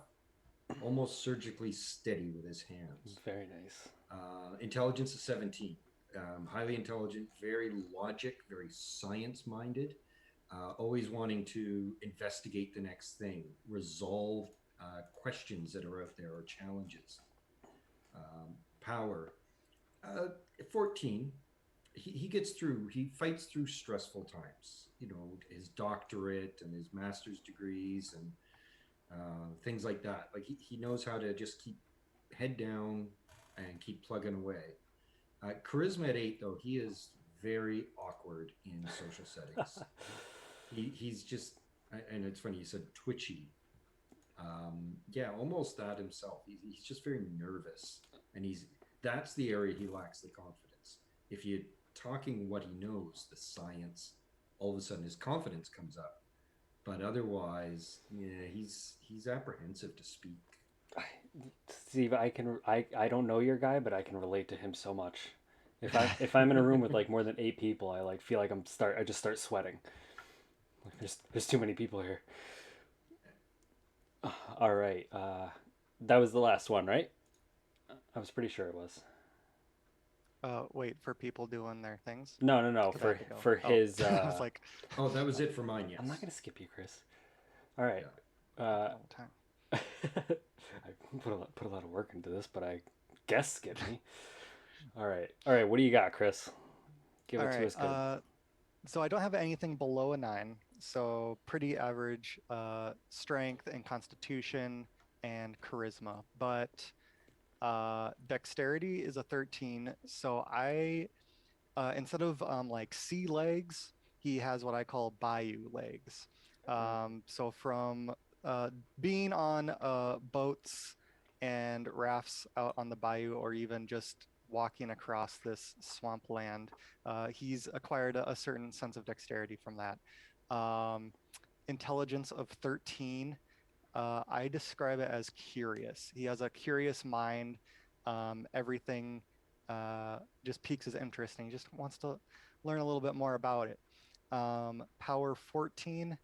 Almost surgically steady with his hands. Very nice. Intelligence of 17. Highly intelligent, very logic, very science-minded. Always wanting to investigate the next thing, resolve questions that are out there or challenges. Power. 14. He gets through. He fights through stressful times. You know, his doctorate and his master's degrees and things like that. Like he knows how to just keep head down and keep plugging away. Charisma at 8, though, he is very awkward in social settings. He's just, and it's funny, you said twitchy. Yeah, almost that himself. He's just very nervous, and that's the area he lacks the confidence. If you're talking what he knows, the science, all of a sudden his confidence comes up. But otherwise, yeah, he's apprehensive to speak. Steve, I don't know your guy, but I can relate to him so much. If I'm in a room with like more than 8 people, I feel like I just start sweating. Like there's too many people here. All right, that was the last one, right? I was pretty sure it was. Wait, for people doing their things? No. For his. I was like, oh, that was it for mine. Yes. I'm not gonna skip you, Chris. All right. Yeah. I put a lot of work into this, but I guess skip me. All right. What do you got, Chris? Give it to us good. So I don't have anything below a 9. So pretty average strength and constitution and charisma. But dexterity is a 13. So I, instead of like sea legs, he has what I call bayou legs. So from being on boats and rafts out on the bayou, or even just walking across this swampland, he's acquired a certain sense of dexterity from that. Intelligence of 13. I describe it as curious. He has a curious mind. Everything just piques his interest, and he just wants to learn a little bit more about it. Power 14.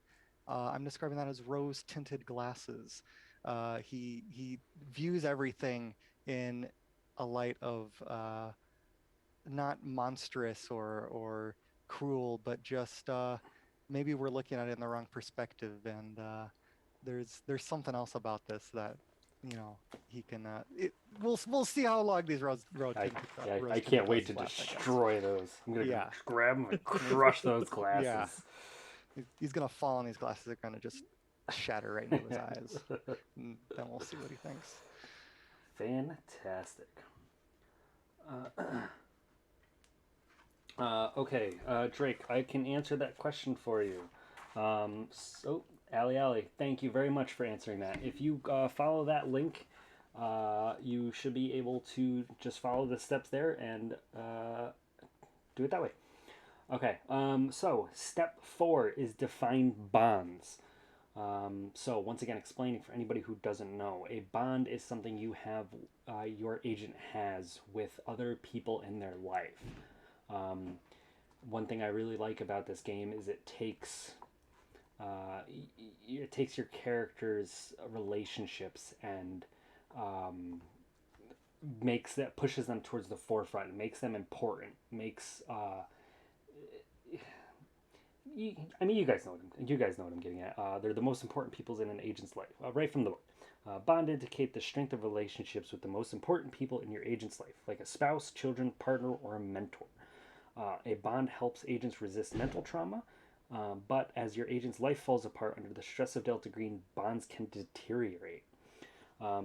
I'm describing that as rose-tinted glasses. He views everything in a light of not monstrous or cruel, but just maybe we're looking at it in the wrong perspective, and there's something else about this that he can. We'll see how long these roads I rose can't wait to glasses last, I guess. destroy those. I'm gonna Yeah. grab them and crush those glasses. Yeah. He's gonna fall, and these glasses are gonna just shatter right into his eyes. And then we'll see what he thinks. Fantastic. Okay, Drake, I can answer that question for you. So, Ali, thank you very much for answering that. If you follow that link, you should be able to just follow the steps there and do it that way. Okay, so step 4 is define bonds. So once again, explaining for anybody who doesn't know, a bond is something you have, your agent has with other people in their life. One thing I really like about this game is it takes your characters' relationships and pushes them towards the forefront, makes them important, makes you guys know what I'm getting at. They're the most important people in an agent's life, right from the word. Bond indicate the strength of relationships with the most important people in your agent's life, like a spouse, children, partner, or a mentor. A bond helps agents resist mental trauma, but as your agent's life falls apart under the stress of Delta Green, bonds can deteriorate.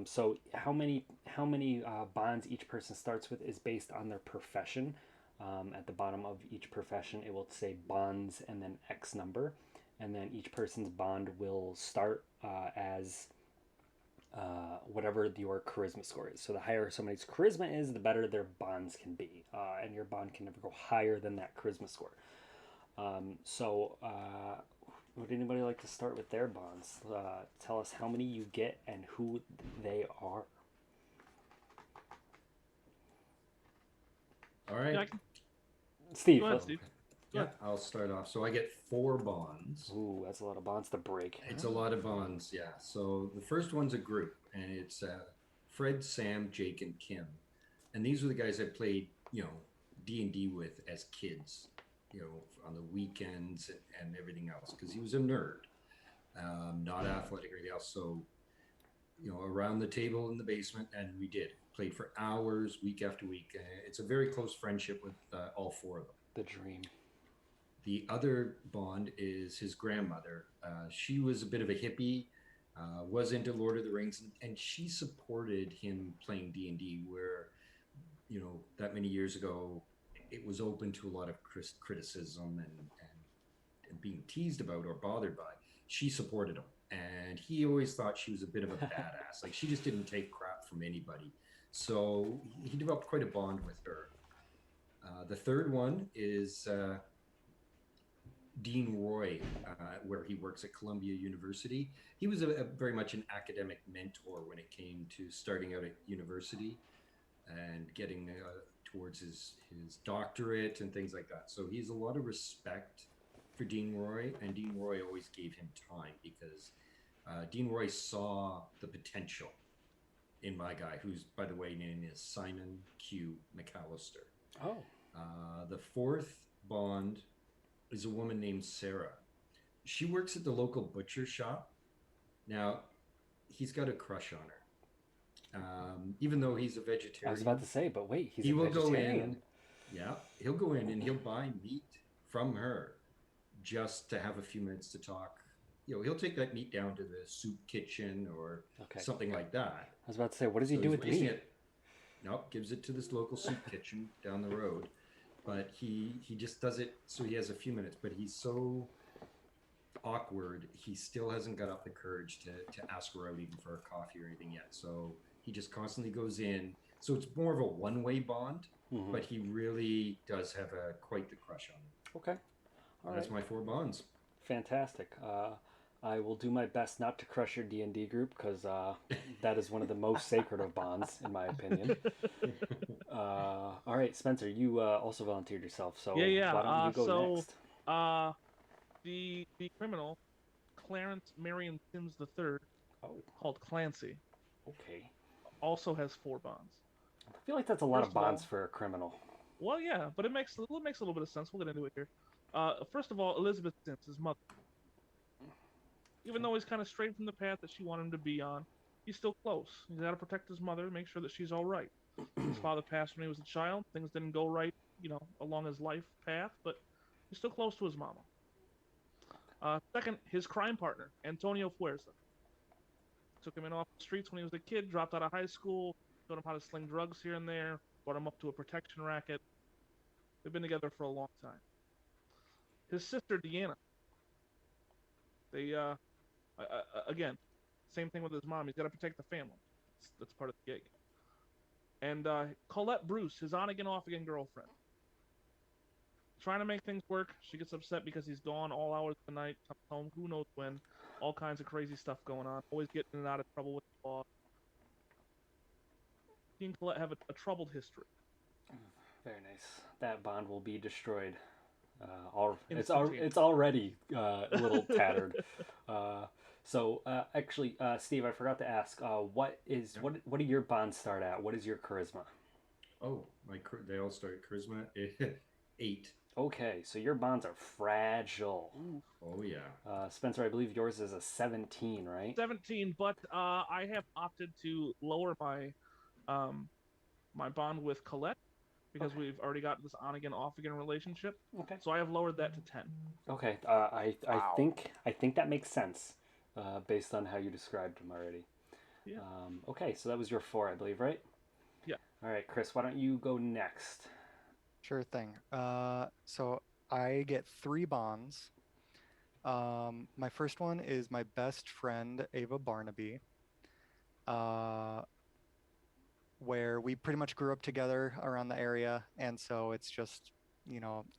So how many bonds each person starts with is based on their profession. At the bottom of each profession, it will say bonds and then X number, and then each person's bond will start as whatever your charisma score is. So the higher somebody's charisma is, the better their bonds can be, and your bond can never go higher than that charisma score. Would anybody like to start with their bonds? Tell us how many you get and who they are. All right. Yeah, Steve. Go ahead, Steve. Yeah, I'll start off. So I get 4 bonds. Ooh, that's a lot of bonds to break. It's a lot of bonds, yeah. So the first one's a group, and it's Fred, Sam, Jake, and Kim. And these were the guys I played, D&D with as kids, on the weekends and everything else, because he was a nerd, not athletic or anything else. So, around the table in the basement, and we played for hours, week after week. It's a very close friendship with all 4 of them. The dream. The other bond is his grandmother. She was a bit of a hippie, was into Lord of the Rings, and she supported him playing D&D where, that many years ago, it was open to a lot of criticism and being teased about or bothered by. She supported him, and he always thought she was a bit of a badass. Like, she just didn't take crap from anybody. So he developed quite a bond with her. The third one is Dean Roy, where he works at Columbia University. He was a very much an academic mentor when it came to starting out at university and getting towards his doctorate and things like that. So he has a lot of respect for Dean Roy, and Dean Roy always gave him time because Dean Roy saw the potential in my guy, who's, by the way, name is Simon Q. McAllister. Oh. The fourth bond is a woman named Sarah. She works at the local butcher shop. Now, he's got a crush on her. Even though he's a vegetarian. I was about to say, but wait, he will go in. Yeah, he'll go in and he'll buy meat from her just to have a few minutes to talk. He'll take that meat down to the soup kitchen or something like that. I was about to say, what does he do with the meat? Nope, gives it to this local soup kitchen down the road. But he just does it so he has a few minutes. But he's so awkward, he still hasn't got up the courage to ask her out even for a coffee or anything yet. So he just constantly goes in. So it's more of a one-way bond, but he really does have quite the crush on her. Okay. All That's my 4 bonds. Fantastic. I will do my best not to crush your D&D group because that is one of the most sacred of bonds, in my opinion. All right, Spencer, you also volunteered yourself, so yeah. why don't you go next? The criminal, Clarence Marion Sims III, called Clancy. Okay. Also has 4 bonds. I feel like that's a lot of bonds for a criminal. Well, yeah, but it makes a little bit of sense. We'll get into it here. First of all, Elizabeth Sims, his mother. Even though he's kind of strayed from the path that she wanted him to be on, he's still close. He's got to protect his mother, make sure that she's all right. His father passed when he was a child. Things didn't go right, along his life path, but he's still close to his mama. Second, his crime partner, Antonio Fuerza. Took him in off the streets when he was a kid, dropped out of high school, showed him how to sling drugs here and there, brought him up to a protection racket. They've been together for a long time. His sister, Deanna. They, again, same thing with his mom. He's got to protect the family. That's part of the gig. And Colette Bruce, his on-again, off-again girlfriend. Trying to make things work. She gets upset because he's gone all hours of the night, comes home, who knows when. All kinds of crazy stuff going on. Always getting in and out of trouble with the law. He and Colette have a troubled history. Very nice. That bond will be destroyed. It's already a little tattered. Actually, Steve, I forgot to ask. What do your bonds start at? What is your charisma? Oh, they all start charisma 8. Okay, so your bonds are fragile. Oh yeah. Spencer, I believe yours is a 17, right? 17, but I have opted to lower my my bond with Colette because we've already got this on-again, off-again relationship. Okay. So I have lowered that to 10. Okay. I think that makes sense, based on how you described him already. Yeah. Okay, so that was your 4, I believe, right? Yeah. All right, Chris, why don't you go next? Sure thing. So I get 3 bonds. My first one is my best friend, Ava Barnaby, where we pretty much grew up together around the area. And so it's just,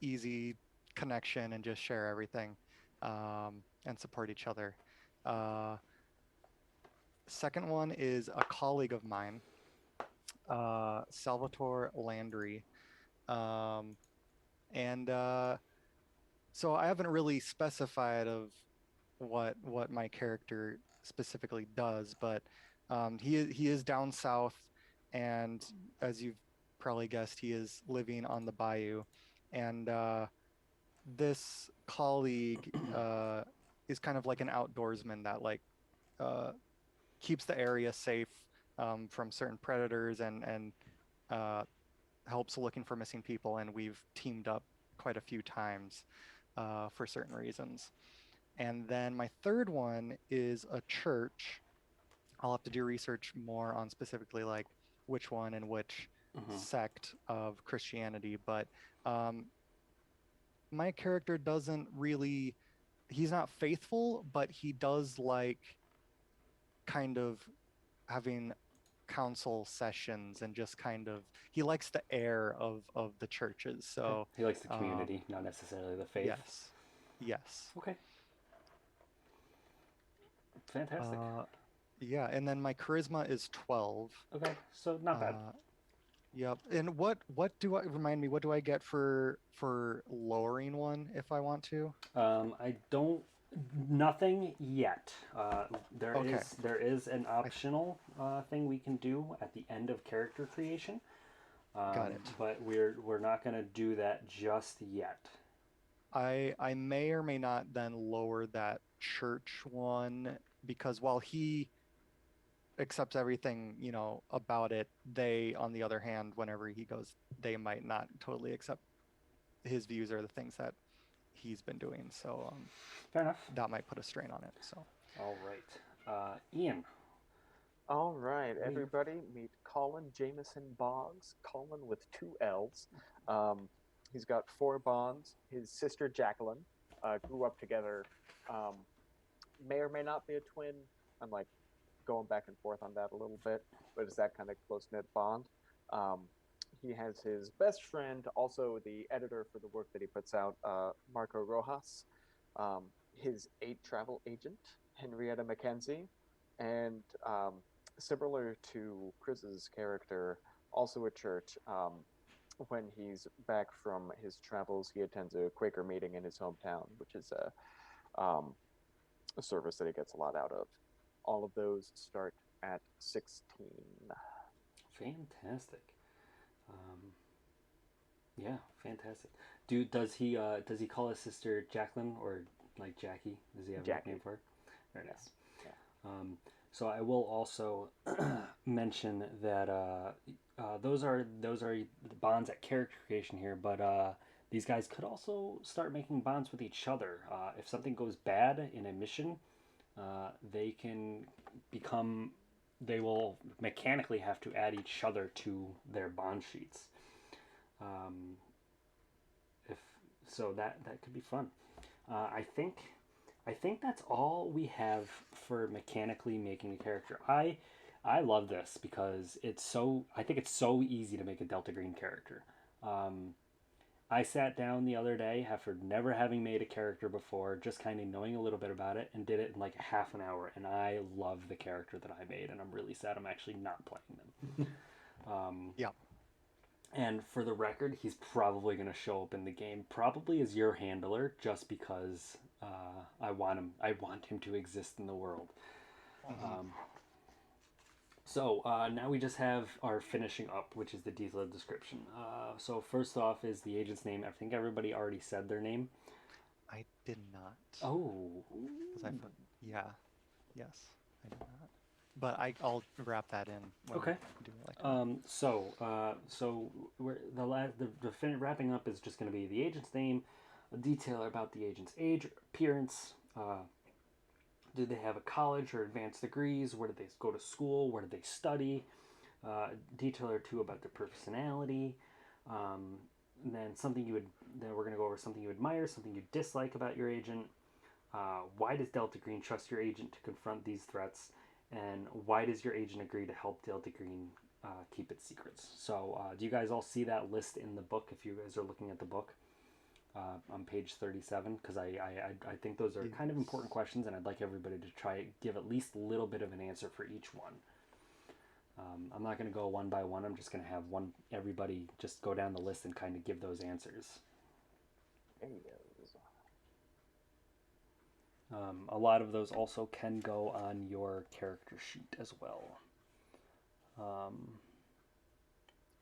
easy connection and just share everything and support each other. Second one is a colleague of mine, Salvatore Landry. So I haven't really specified of what my character specifically does, but he is down south, and as you've probably guessed, he is living on the bayou, and this colleague is kind of like an outdoorsman that keeps the area safe from certain predators and helps looking for missing people, and we've teamed up quite a few times for certain reasons. And then my third one is a church. I'll have to do research more on specifically like which one and which sect of Christianity, but my character doesn't really, he's not faithful, but he does like kind of having council sessions and just kind of, he likes the air of the churches. So he likes the community, not necessarily the faith. Yes. Okay. Fantastic. Yeah, and then my charisma is 12. Okay, so not bad. Yep. And what do I, remind me, what do I get for lowering one if I want to? I don't, nothing yet. There is an optional thing we can do at the end of character creation. Got it. But we're not going to do that just yet. I may or may not then lower that church one, because while he accepts everything, about it, they, on the other hand, whenever he goes, they might not totally accept his views or the things that he's been doing. So fair enough. That might put a strain on it. So. All right. Ian. All right, everybody, meet Colin Jameson Boggs. Colin with 2 L's. He's got 4 bonds. His sister Jacqueline grew up together. May or may not be a twin. I'm like going back and forth on that a little bit, but it's that kind of close-knit bond. He has his best friend, also the editor for the work that he puts out, Marco Rojas, his 8 travel agent, Henrietta Mackenzie, and similar to Chris's character, also a church. When he's back from his travels, he attends a Quaker meeting in his hometown, which is a service that he gets a lot out of. All of those start at 16. Fantastic. Yeah, fantastic. Does he call his sister Jacqueline or like Jackie? Does he have a name for her? Very nice. Yeah. So I will also mention that those are the bonds at character creation here, but these guys could also start making bonds with each other. If something goes bad in a mission, they can become. They will mechanically have to add each other to their bond sheets. Um, if so, that could be fun. I think that's all we have for mechanically making a character. I love this because I think it's so easy to make a Delta Green character. Um, I sat down the other day after never having made a character before, just kind of knowing a little bit about it, and did it in like half an hour. And I love the character that I made, and I'm really sad I'm actually not playing them. Yeah. And for the record, he's probably going to show up in the game, probably as your handler, just because I want him. I want him to exist in the world. So now we just have our finishing up, which is the detailed description. So first off is the agent's name. I think everybody already said their name. I did not. Oh. 'Cause yeah. Yes, I did not. But I'll wrap that in. When Okay. we do it like that. So wrapping up is just going to be the agent's name, a detail about the agent's age, appearance. Do they have a college or advanced degrees? Where did they go to school? Where did they study? Detail or two about their personality. And then then we're going to go over something you admire, something you dislike about your agent. Why does Delta Green trust your agent to confront these threats? And why does your agent agree to help Delta Green keep its secrets? So do you guys all see that list in the book if you guys are looking at the book on page 37? Because I think those are kind of important questions, and I'd like everybody to try give at least a little bit of an answer for each one. I'm not going to go one by one. I'm just going to have everybody just go down the list and kind of give those answers. There you go. A lot of those also can go on your character sheet as well.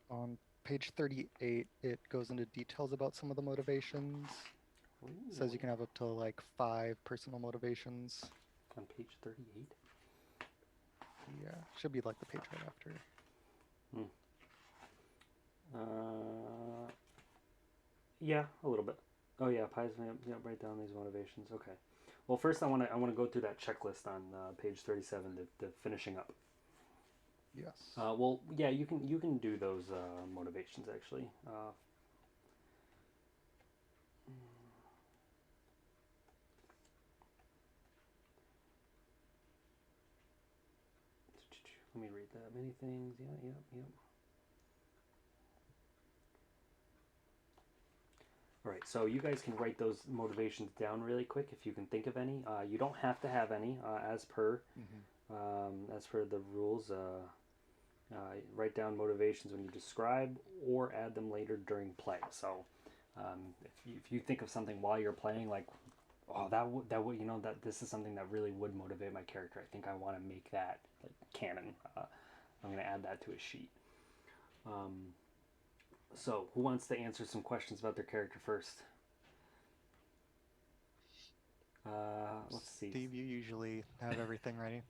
On page 38, it goes into details about some of the motivations. It says you can have up to like 5 personal motivations. On page 38? Yeah, should be like the page right after. Yeah, a little bit. Oh yeah, Pies. Yeah, write down these motivations. Okay. Well, first I want to go through that checklist on page 37, the finishing up. Yes. Well, yeah, you can do those motivations actually. Let me read that. Many things. Yeah. All right, so you guys can write those motivations down really quick if you can think of any. You don't have to have any, as per the rules. Write down motivations when you describe or add them later during play. So if you think of something while you're playing, like, oh, that would that this is something that really would motivate my character. I think I want to make that like canon. I'm going to add that to a sheet. So, who wants to answer some questions about their character first? Let's see. Steve, you usually have everything ready.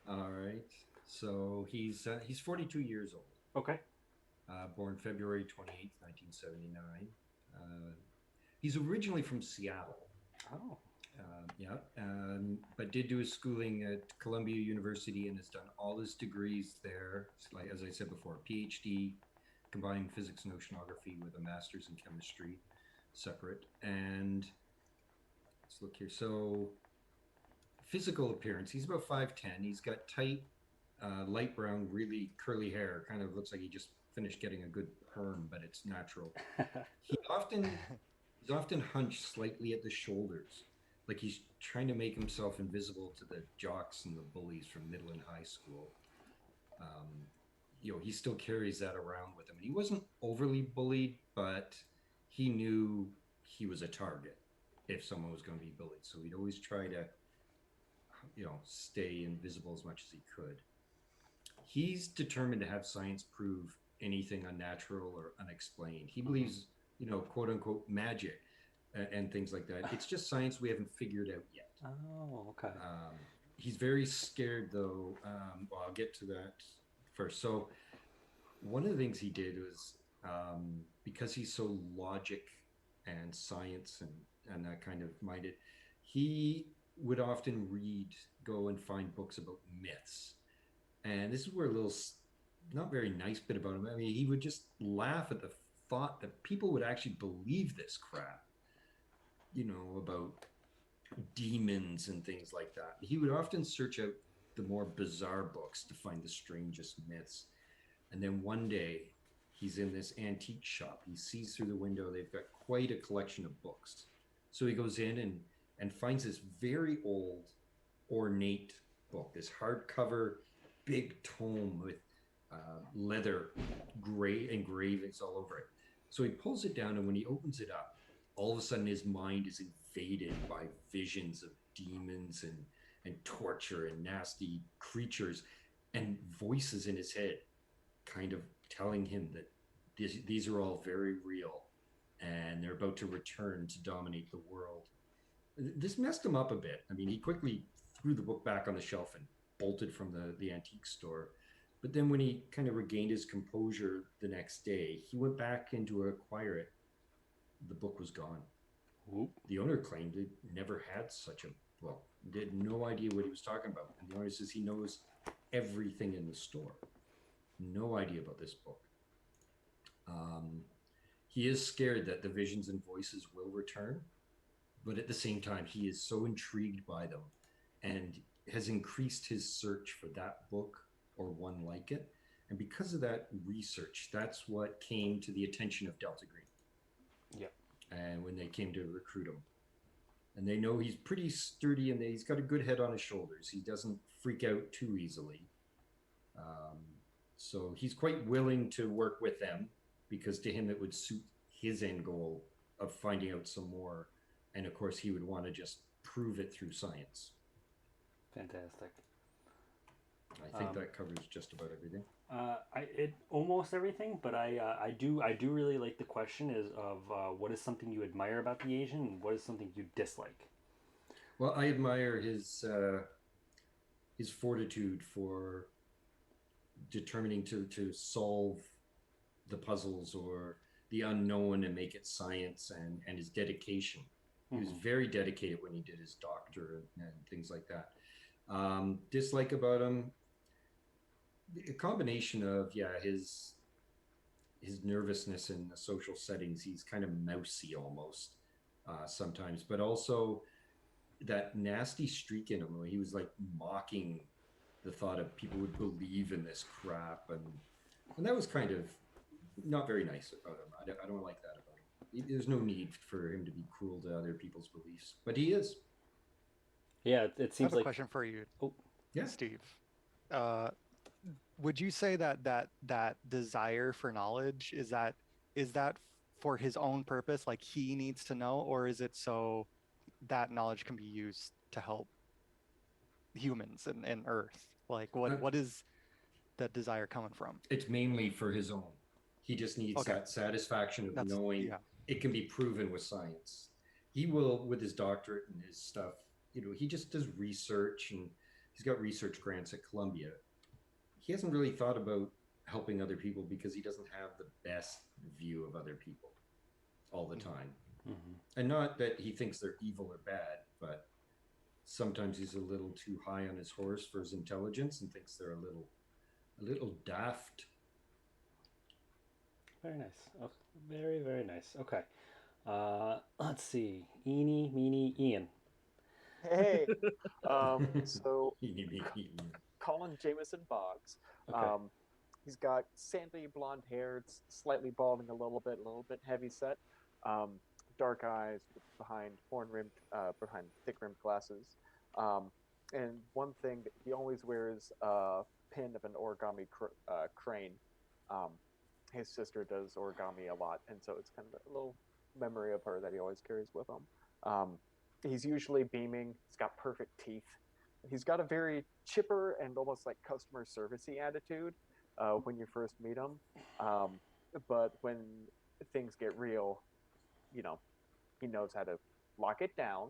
All right. So he's 42 years old. Okay. Born February 28th, 1979. He's originally from Seattle. Oh. But did do his schooling at Columbia University and has done all his degrees there. Like as I said before, PhD, combining physics and oceanography with a master's in chemistry, separate. And let's look here. So physical appearance, he's about 5'10". He's got tight, light brown, really curly hair. Kind of looks like he just finished getting a good perm, but it's natural. He's often hunched slightly at the shoulders, like he's trying to make himself invisible to the jocks and the bullies from middle and high school. He still carries that around with him. And he wasn't overly bullied, but he knew he was a target if someone was going to be bullied. So he'd always try to, stay invisible as much as he could. He's determined to have science prove anything unnatural or unexplained. He believes, quote unquote, magic and things like that. It's just science we haven't figured out yet. Oh, okay. he's very scared though. Well, I'll get to that first. So one of the things he did was because he's so logic and science and that kind of minded, he would often go and find books about myths. And this is where a little not very nice bit about him. I mean, he would just laugh at the thought that people would actually believe this crap, about demons and things like that. He would often search out the more bizarre books to find the strangest myths. And then one day, he's in this antique shop. He sees through the window they've got quite a collection of books. So he goes in and finds this very old, ornate book, this hardcover, big tome with leather gray engravings all over it. So he pulls it down, and when he opens it up, all of a sudden his mind is invaded by visions of demons and torture and nasty creatures and voices in his head kind of telling him that these are all very real and they're about to return to dominate the world. This messed him up a bit. I mean, he quickly threw the book back on the shelf and bolted from the antique store. But then when he kind of regained his composure the next day, he went back in to acquire it. The book was gone. Oop. The owner claimed it never had such a book. He had no idea what he was talking about. And the owner says he knows everything in the store. No idea about this book. He is scared that the visions and voices will return, but at the same time, he is so intrigued by them and has increased his search for that book or one like it. And because of that research, that's what came to the attention of Delta Green. Yep. And when they came to recruit him. And they know he's pretty sturdy and he's got a good head on his shoulders. He doesn't freak out too easily. So he's quite willing to work with them because to him it would suit his end goal of finding out some more. And of course, he would want to just prove it through science. Fantastic. I think that covers just about everything. Almost everything, but I do really like the question of what is something you admire about the Asian and what is something you dislike. Well, I admire his fortitude for determining to solve the puzzles or the unknown and make it science, and his dedication. He was very dedicated when he did his doctor and things like that. Dislike about him, a combination of his nervousness in the social settings. He's kind of mousy almost sometimes, but also that nasty streak in him where he was like mocking the thought of people would believe in this crap, and that was kind of not very nice about him. I don't like that about him. There's no need for him to be cruel to other people's beliefs, but he is. Yeah, it seems I have like a question for you, Yeah. Steve. Would you say that desire for knowledge is that for his own purpose, like he needs to know, or is it so that knowledge can be used to help humans and Earth? Like, what is that desire coming from? It's mainly for his own. He just needs that satisfaction of knowing it can be proven with science. He will, with his doctorate and his stuff, he just does research, and he's got research grants at Columbia. He hasn't really thought about helping other people because he doesn't have the best view of other people all the time. Mm-hmm. And not that he thinks they're evil or bad, but sometimes he's a little too high on his horse for his intelligence and thinks they're a little daft. Very nice. Oh, very, very nice. Okay. Let's see. Eeny, meeny, Ian. Hey. So Colin Jameson Boggs. Okay. He's got sandy blonde hair. It's slightly balding a little bit heavy set. Dark eyes behind behind thick-rimmed glasses. And one thing that he always wears a pin of an origami crane. His sister does origami a lot, and so it's kind of a little memory of her that he always carries with him. He's usually beaming. He's got perfect teeth. He's got a very chipper and almost like customer servicey attitude when you first meet him. But when things get real, he knows how to lock it down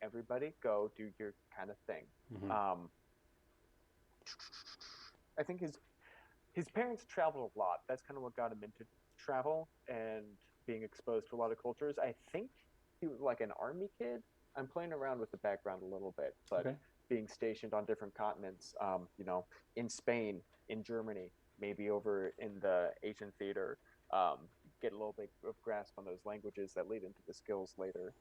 everybody go do your kind of thing. Mhm. I think his parents traveled a lot. That's kind of what got him into travel and being exposed to a lot of cultures. I think he was like an army kid. I'm playing around with the background a little bit, but Okay. being stationed on different continents, in Spain, in Germany, maybe over in the Asian theater, get a little bit of grasp on those languages that lead into the skills later.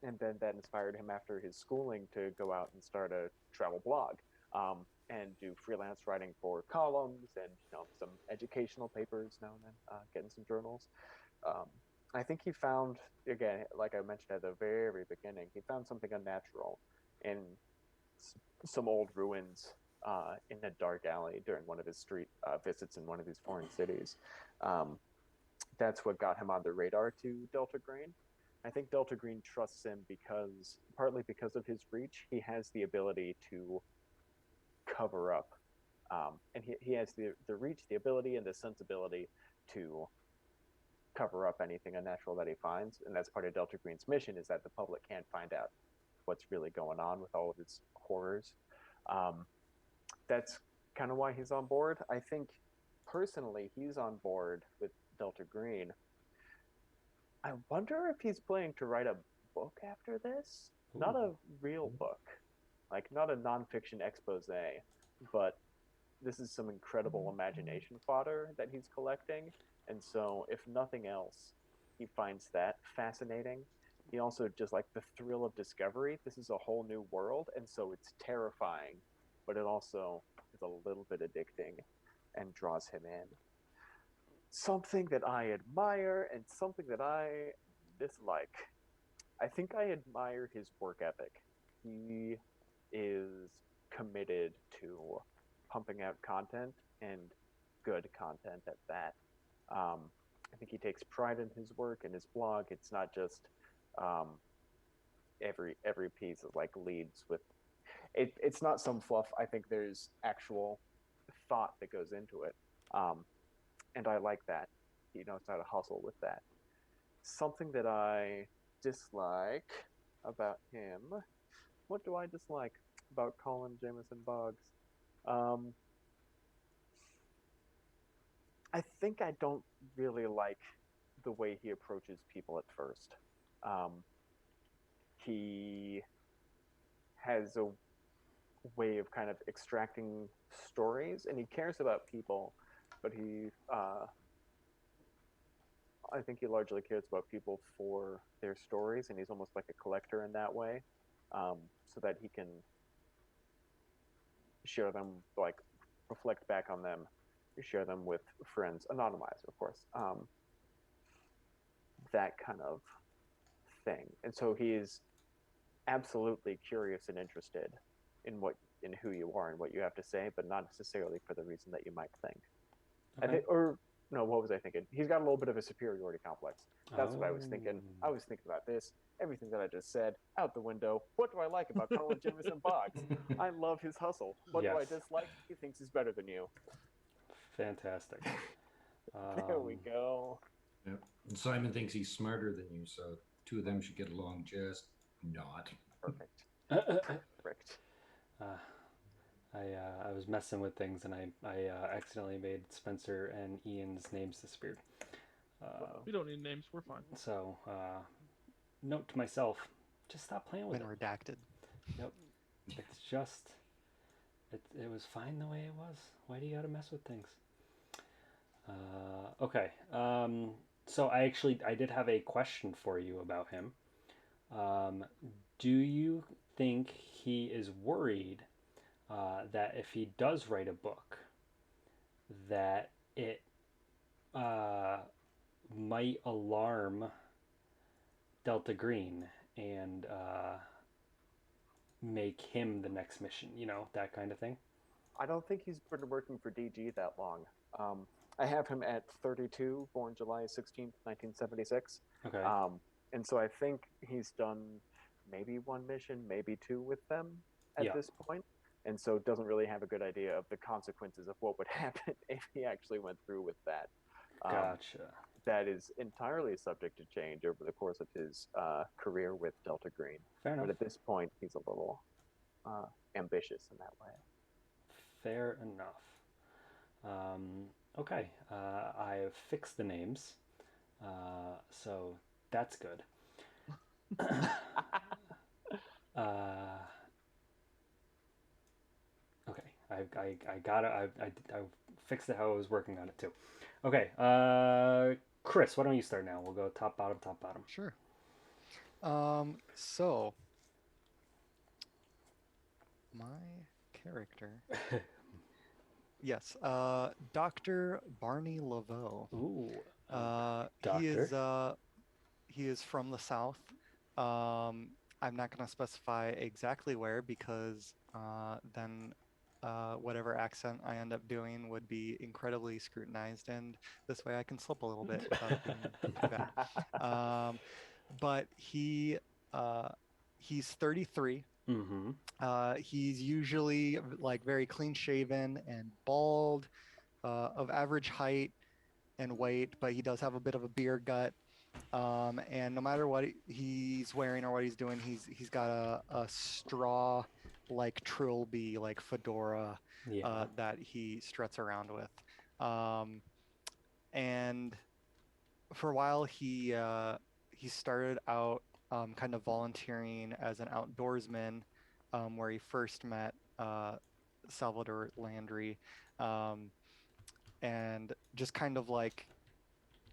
And then that inspired him after his schooling to go out and start a travel blog. And do freelance writing for columns and some educational papers now and then, getting some journals. Um, I think he found, again, like I mentioned at the very beginning, he found something unnatural in some old ruins in a dark alley during one of his street visits in one of these foreign cities. Um, that's what got him on the radar to Delta Green. I think Delta Green trusts him partly because of his reach, he has the ability to cover up. And he has the reach, the ability, and the sensibility to cover up anything unnatural that he finds. And that's part of Delta Green's mission, is that the public can't find out what's really going on with all of its horrors. That's kind of why he's on board. I think personally he's on board with Delta Green. I wonder if he's planning to write a book after this. Ooh. Not a real book, like not a nonfiction expose, but this is some incredible imagination fodder that he's collecting. And so, if nothing else, he finds that fascinating. He also just like the thrill of discovery. This is a whole new world, and so it's terrifying, but it also is a little bit addicting and draws him in. Something that I admire and something that I dislike. I think I admire his work ethic. He is committed to pumping out content and good content at that. I think he takes pride in his work and his blog. It's not just every piece is like leads with it. It's not some fluff. I think there's actual thought that goes into it, and I like that. He knows how to hustle with that. Something that I dislike about him. What do I dislike about Colin Jameson Boggs? I think I don't really like the way he approaches people at first. He has a way of kind of extracting stories, and he cares about people, but I think he largely cares about people for their stories, and he's almost like a collector in that way, so that he can share them, like reflect back on them, share them with friends, anonymized, of course. That kind of thing. And so he is absolutely curious and interested in who you are and what you have to say, but not necessarily for the reason that you might think. Okay. What was I thinking? He's got a little bit of a superiority complex. That's what I was thinking. I was thinking about this. Everything that I just said, out the window. What do I like about Colin Jameson Boggs? I love his hustle. What do I Yes. dislike? He thinks he's better than you. Fantastic. There we go. Yep. And Simon thinks he's smarter than you, so two of them should get along just not. Perfect. Perfect. I was messing with things and I accidentally made Spencer and Ian's names disappeared. We don't need names. We're fine. So, note to myself: just stop playing with Been it. redacted. Yep. It's just it was fine the way it was. Why do you gotta mess with things? Okay. So I did have a question for you about him. Do you think he is worried that if he does write a book, that it might alarm Delta Green and make him the next mission? You know, that kind of thing. I don't think he's been working for DG that long. I have him at 32, born July 16th, 1976. Okay. And so I think he's done maybe one mission, maybe two with them at this point. And so doesn't really have a good idea of the consequences of what would happen if he actually went through with that. Gotcha. that is entirely subject to change over the course of his career with Delta Green. Fair enough. But at this point, he's a little ambitious in that way. Fair enough. Okay, I've fixed the names, so that's good. Okay, I got it. I fixed it how I was working on it too. Okay, Chris, why don't you start now? We'll go top bottom, top bottom. Sure. So my character. Yes, Dr. Barney Laveau. Ooh. He is from the South. I'm not going to specify exactly where because then whatever accent I end up doing would be incredibly scrutinized, and this way I can slip a little bit without it being too bad. But he's 33. Mm-hmm. He's usually like very clean shaven and bald, of average height and weight, but he does have a bit of a beer gut. And no matter what he's wearing or what he's doing, he's got a straw like trilby like fedora that he struts around with. And for a while he started out kind of volunteering as an outdoorsman, where he first met Salvador Landry, and just kind of like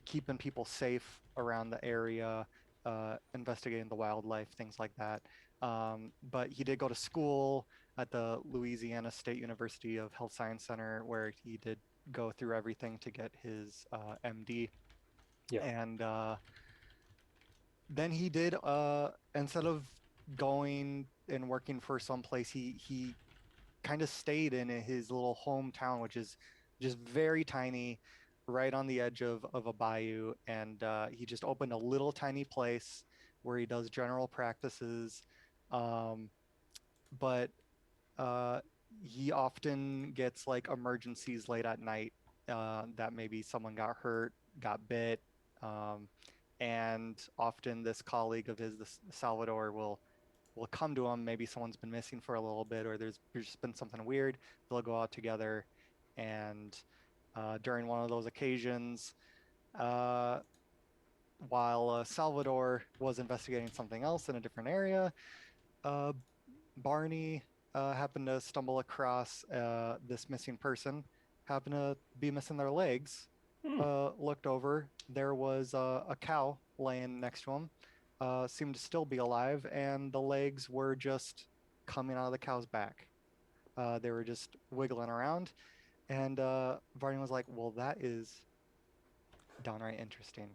keeping people safe around the area, investigating the wildlife, things like that. But he did go to school at the Louisiana State University of Health Science Center, where he did go through everything to get his MD. Yeah. And then he did, instead of going and working for someplace, he kind of stayed in his little hometown, which is just very tiny, right on the edge of a bayou. And he just opened a little tiny place where he does general practices. But he often gets like emergencies late at night, that maybe someone got hurt, got bit. And often this colleague of his, this Salvador, will come to him. Maybe someone's been missing for a little bit, or there's just been something weird. They'll go out together, and during one of those occasions, while Salvador was investigating something else in a different area, Barney happened to stumble across this missing person, happened to be missing their legs. Looked over, there was a cow laying next to him, seemed to still be alive, and the legs were just coming out of the cow's back. They were just wiggling around, and Barney was like, well, that is downright interesting.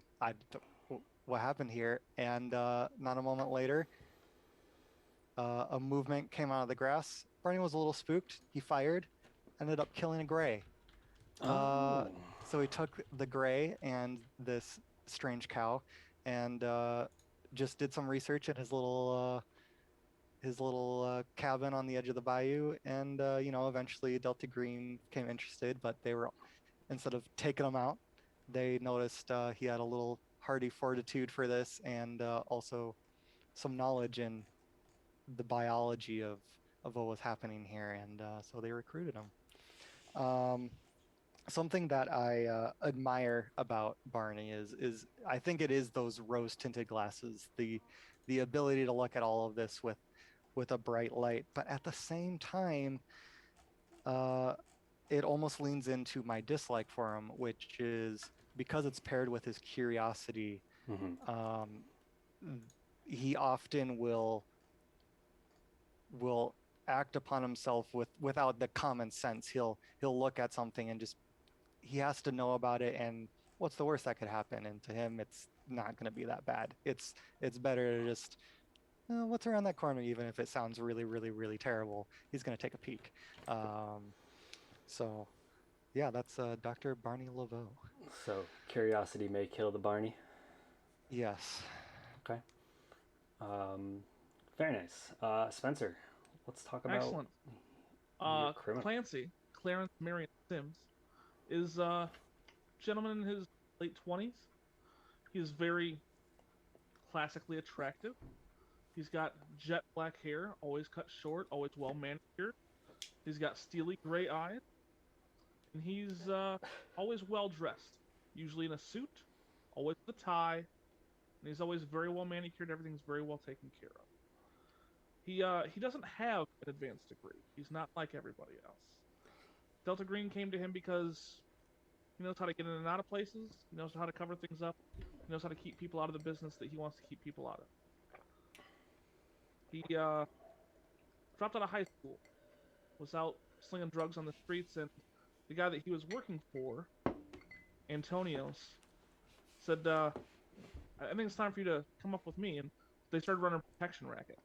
What happened here? And not a moment later, a movement came out of the grass. Barney was a little spooked. He fired, ended up killing a gray. So he took the gray and this strange cow, and just did some research in his little cabin on the edge of the bayou, and eventually Delta Green became interested, but they were, instead of taking him out, they noticed he had a little hardy fortitude for this, and also some knowledge in the biology of what was happening here, and so they recruited him. Something that I admire about Barney is I think it is those rose-tinted glasses, the ability to look at all of this with a bright light, but at the same time, it almost leans into my dislike for him, which is because it's paired with his curiosity. He often will act upon himself without the common sense. He'll look at something and just, he has to know about it, and what's the worst that could happen? And to him, it's not going to be that bad. It's better to just, what's around that corner, even if it sounds really, really, really terrible. He's going to take a peek. So, yeah, that's Dr. Barney Laveau. So curiosity may kill the Barney. Yes. Okay. Very nice. Spencer, let's talk about. Excellent. Your criminal. Clancy, Clarence Marion Sims, is a gentleman in his late 20s. He's very classically attractive. He's got jet black hair, always cut short, always well manicured. He's got steely gray eyes, and he's always well dressed, usually in a suit, always with a tie, and he's always very well manicured. Everything's very well taken care of. He doesn't have an advanced degree. He's not like everybody else. Delta Green came to him because he knows how to get in and out of places. He knows how to cover things up. He knows how to keep people out of the business that he wants to keep people out of. He dropped out of high school, was out slinging drugs on the streets, and the guy that he was working for, Antonios, said, I think it's time for you to come up with me. And they started running a protection racket.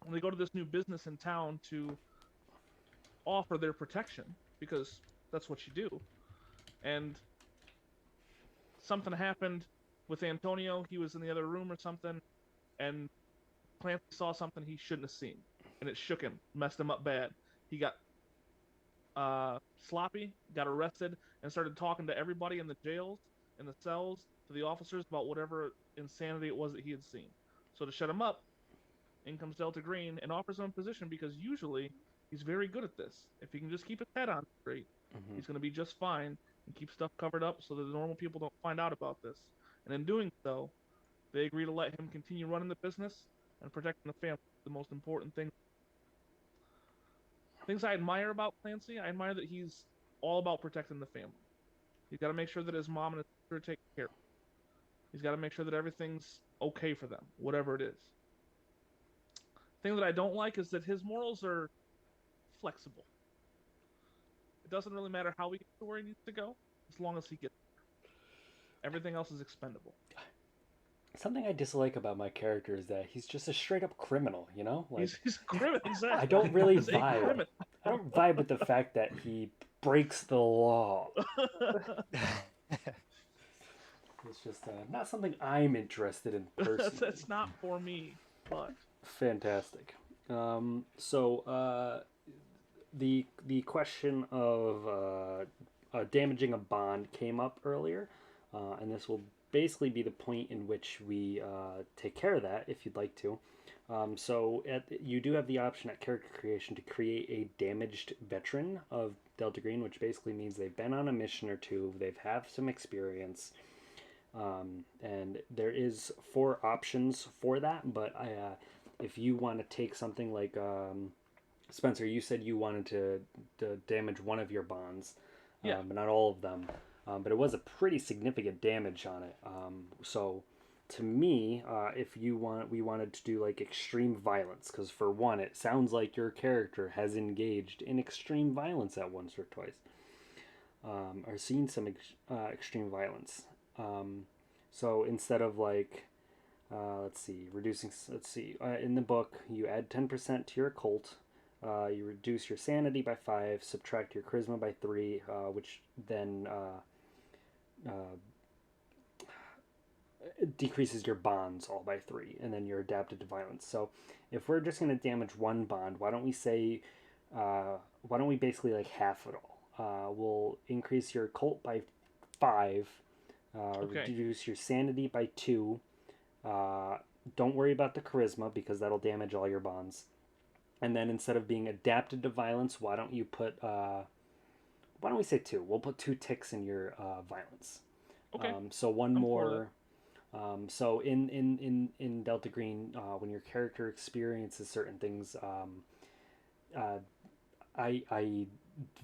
And they go to this new business in town to offer their protection, because that's what you do. And something happened with Antonio. He was in the other room or something, and Clancy saw something he shouldn't have seen, and it shook him, messed him up bad. He got sloppy, got arrested, and started talking to everybody in the jails, in the cells, to the officers about whatever insanity it was that he had seen. So to shut him up, in comes Delta Green and offers him a position, because usually he's very good at this. If he can just keep his head on straight, he's going to be just fine and keep stuff covered up so that the normal people don't find out about this. And in doing so, they agree to let him continue running the business and protecting the family, the most important thing. Things I admire about Clancy, I admire that he's all about protecting the family. He's got to make sure that his mom and his sister are taken care of. He's got to make sure that everything's okay for them, whatever it is. The thing that I don't like is that his morals are flexible. It doesn't really matter how he gets to where he needs to go, as long as he gets there. Everything else is expendable. Something I dislike about my character is that he's just a straight up criminal, you know? Like, he's a criminal, exactly. I don't really vibe. I don't vibe with the fact that he breaks the law. It's just not something I'm interested in personally. That's not for me, but... Fantastic. So the question of damaging a bond came up earlier, and this will basically be the point in which we take care of that if you'd like to. You do have the option at character creation to create a damaged veteran of Delta Green, which basically means they've been on a mission or two, they've have some experience, and there is 4 options for that. But if you want to take something like Spencer, you said you wanted to damage one of your bonds, but not all of them. But it was a pretty significant damage on it. So to me, we wanted to do like extreme violence, because for one, it sounds like your character has engaged in extreme violence at once or twice, or seen some extreme violence. So instead of like, in the book, you add 10% to your occult. You reduce your sanity by 5, subtract your charisma by 3, which then it decreases your bonds all by 3, and then you're adapted to violence. So if we're just going to damage one bond, why don't we basically like half it all? We'll increase your occult by 5, reduce your sanity by 2. Don't worry about the charisma, because that'll damage all your bonds. And then instead of being adapted to violence, why don't we say 2? We'll put 2 ticks in your violence. Okay. So one more. So in Delta Green, when your character experiences certain things,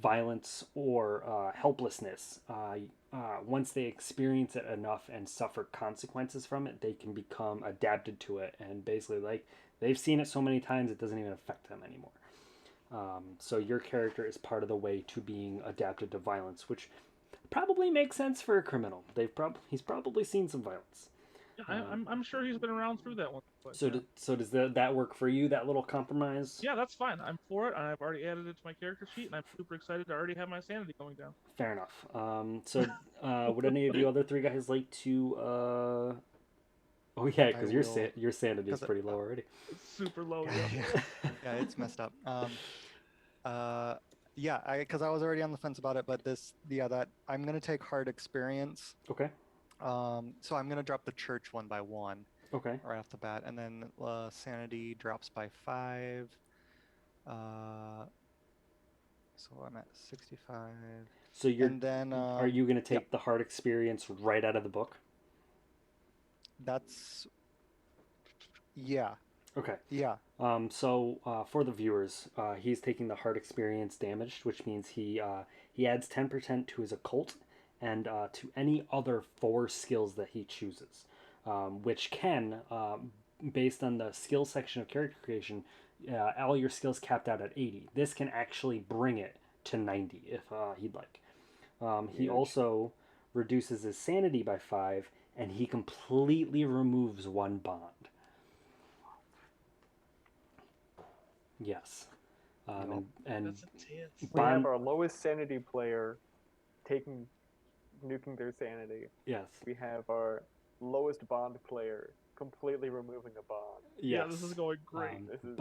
violence or helplessness, once they experience it enough and suffer consequences from it, they can become adapted to it, and basically like they've seen it so many times it doesn't even affect them anymore. So your character is part of the way to being adapted to violence, which probably makes sense for a criminal. He's probably seen some violence. Yeah, I'm sure he's been around through that one. So does that work for you? That little compromise? Yeah, that's fine. I'm for it, and I've already added it to my character sheet, and I'm super excited to already have my sanity going down. Fair enough. So would any of you other 3 guys like to? Oh yeah, because your sanity is pretty low already. It's super low. Yeah, it's messed up. Because I was already on the fence about it, but that I'm gonna take hard experience. Okay. So I'm gonna drop the church one by 1 Okay. right off the bat, and then sanity drops by 5. So I'm at 65. So and then are you going to take the heart experience right out of the book? That's yeah. Okay. Yeah. For the viewers, he's taking the heart experience damaged, which means he adds 10% to his occult and to any other 4 skills that he chooses, which can, based on the skill section of character creation, all your skills capped out at 80. This can actually bring it to 90 if he'd like. He also reduces his sanity by 5, and he completely removes 1 bond. Yes. And That's intense. We have our lowest sanity player nuking their sanity. Yes. We have our lowest bond player completely removing a bond. Yeah, this is going great. This is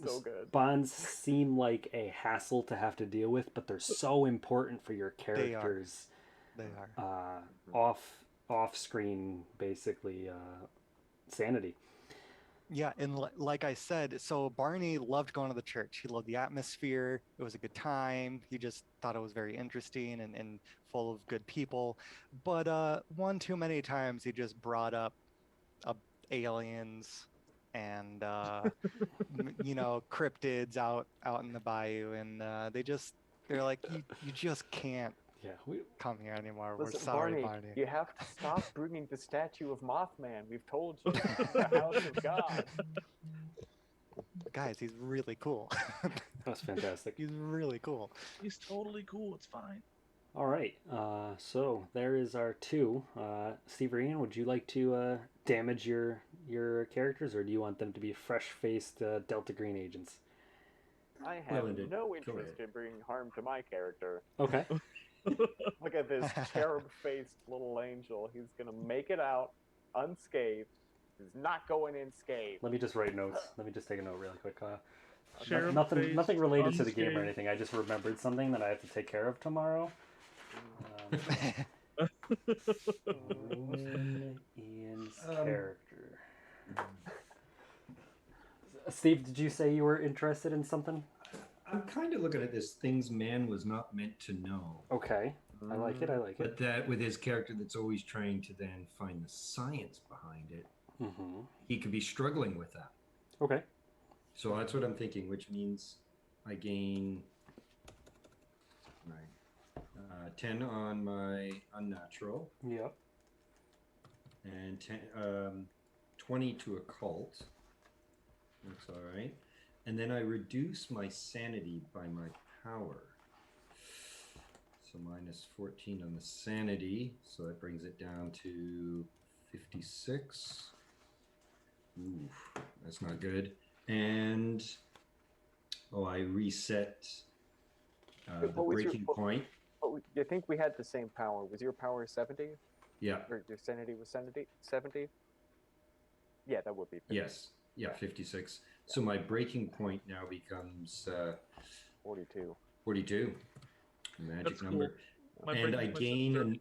so good. Bonds seem like a hassle to have to deal with, but they're so important for your characters. They are. Off screen, basically, sanity. Yeah, and like I said, so Barney loved going to the church. He loved the atmosphere. It was a good time. He just thought it was very interesting and full of good people. But one too many times he just brought up aliens and cryptids out in the bayou, and they're like, you just can't come here anymore. Listen, We're sorry, Barney. You have to stop bringing the statue of Mothman. We've told you. The house of God. Guys, he's really cool. That's fantastic. He's really cool. He's totally cool. It's fine. All right. So there is our 2. Steve or Ian, would you like to damage your characters, or do you want them to be fresh-faced Delta Green agents? I have no interest in bringing harm to my character. Okay. Look at this cherub-faced little angel. He's gonna make it out unscathed. He's not going in scathed. Let me just write notes. Let me just take a note really quick. Nothing related to the game or anything. I just remembered something that I have to take care of tomorrow. Ruin Ian's character. Steve, did you say you were interested in something? I'm kind of looking at this things man was not meant to know. Okay. I like it. But that with his character that's always trying to then find the science behind it, he could be struggling with that. Okay. So that's what I'm thinking, which means I gain 10 on my unnatural. Yep. And 20 to occult. That's all right. And then I reduce my sanity by my power. So minus 14 on the sanity. So that brings it down to 56. Oof, that's not good. And, I reset the breaking point. I think we had the same power. Was your power 70? Yeah. Or your sanity was 70? Yeah, that would be 50. Yes. Yeah, 56. Yeah. So my breaking point now becomes 42. 42. Magic That's number. Cool. And I gain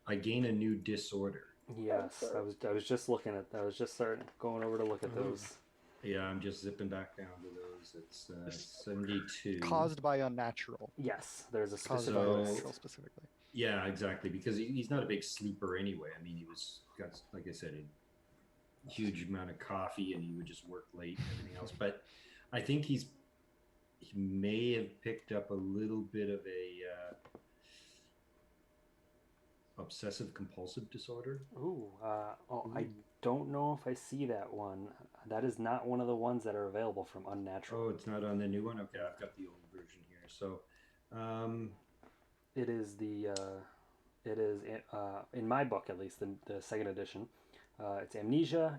I gain a new disorder. Yes, I was just looking at that. I was just going over to look at those. Yeah, I'm just zipping back down to those. It's 72. Caused by unnatural. Yes, there's a caused specific by unnatural specifically. Yeah, exactly. Because he's not a big sleeper anyway. I mean, he got, like I said, a huge amount of coffee, and he would just work late and everything else. But I think he may have picked up a little bit of a obsessive compulsive disorder. Ooh, I don't know if I see that one. That is not one of the ones that are available from Unnatural. Oh, it's not on the new one? Okay, I've got the old version here. So, it is in my book, at least, the second edition. It's amnesia,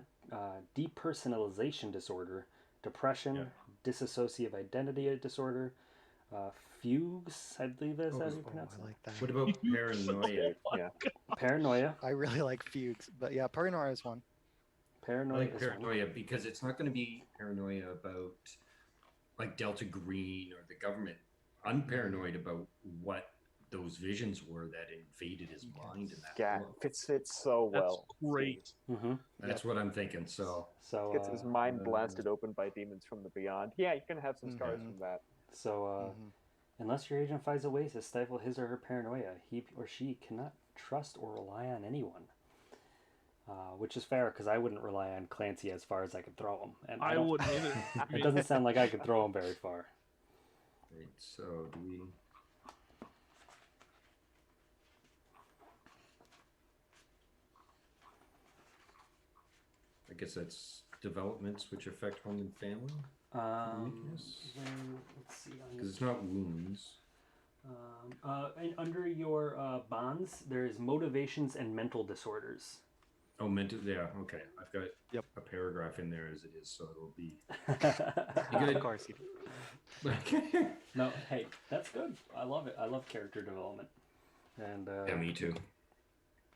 depersonalization disorder, depression, dissociative identity disorder, fugues, I believe that's how you pronounce it. I like that. What about paranoia? Yeah. Paranoia. I really like fugues, but yeah, paranoia is one. Paranoia. I like paranoia because it's not going to be paranoia about like Delta Green or the government. I'm paranoid about what those visions were that invaded his mind in that Yeah, book. fits so That's well. great. Mm-hmm. That's what I'm thinking. So So Gets his mind blasted open by demons from the beyond. Yeah, you can have some scars from that. Mhm. Unless your agent finds a way to stifle his or her paranoia, he or she cannot trust or rely on anyone. Which is fair, because I wouldn't rely on Clancy as far as I could throw him, and I don't. wouldn't either. I It mean, doesn't sound like I could throw him very far. right, so do we? I guess that's developments which affect home and family. Weakness? Let's see. Because it's not wounds. And under your bonds, there is motivations and mental disorders. Oh, mental. Yeah, okay. I've got Yep. a paragraph in there as it is, so it'll be. Of course you do. No, hey, that's good. I love it. I love character development. And Yeah, me too.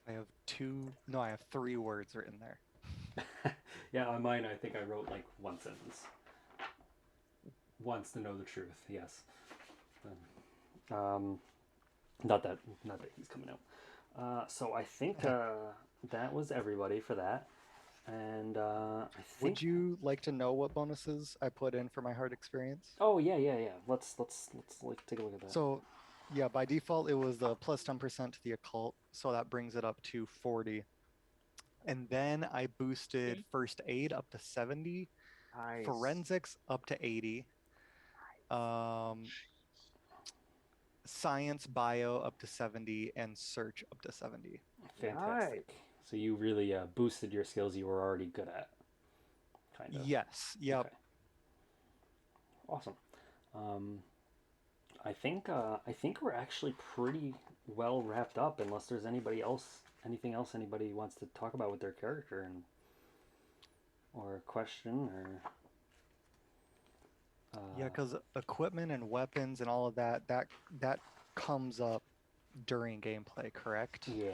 I have 3 words written there. yeah, on mine, I think I wrote like one sentence. Wants to know the truth. Yes. Not that he's coming out. So I think that was everybody for that. And I think. Would you like to know what bonuses I put in for my hard experience? Oh yeah. Let's like take a look at that. So, yeah, by default it was the plus 10% to the occult, so that brings it up to 40. And then I boosted first aid up to 70, Nice. forensics up to 80, science bio up to 70, and search up to 70. Fantastic. Nice. So you really boosted your skills you were already good at. Kind of. Yes. Yep. Okay. Awesome. I think we're actually pretty well wrapped up, unless there's anything else anybody wants to talk about with their character or a question or. Yeah, because equipment and weapons and all of that comes up during gameplay, correct? Yeah.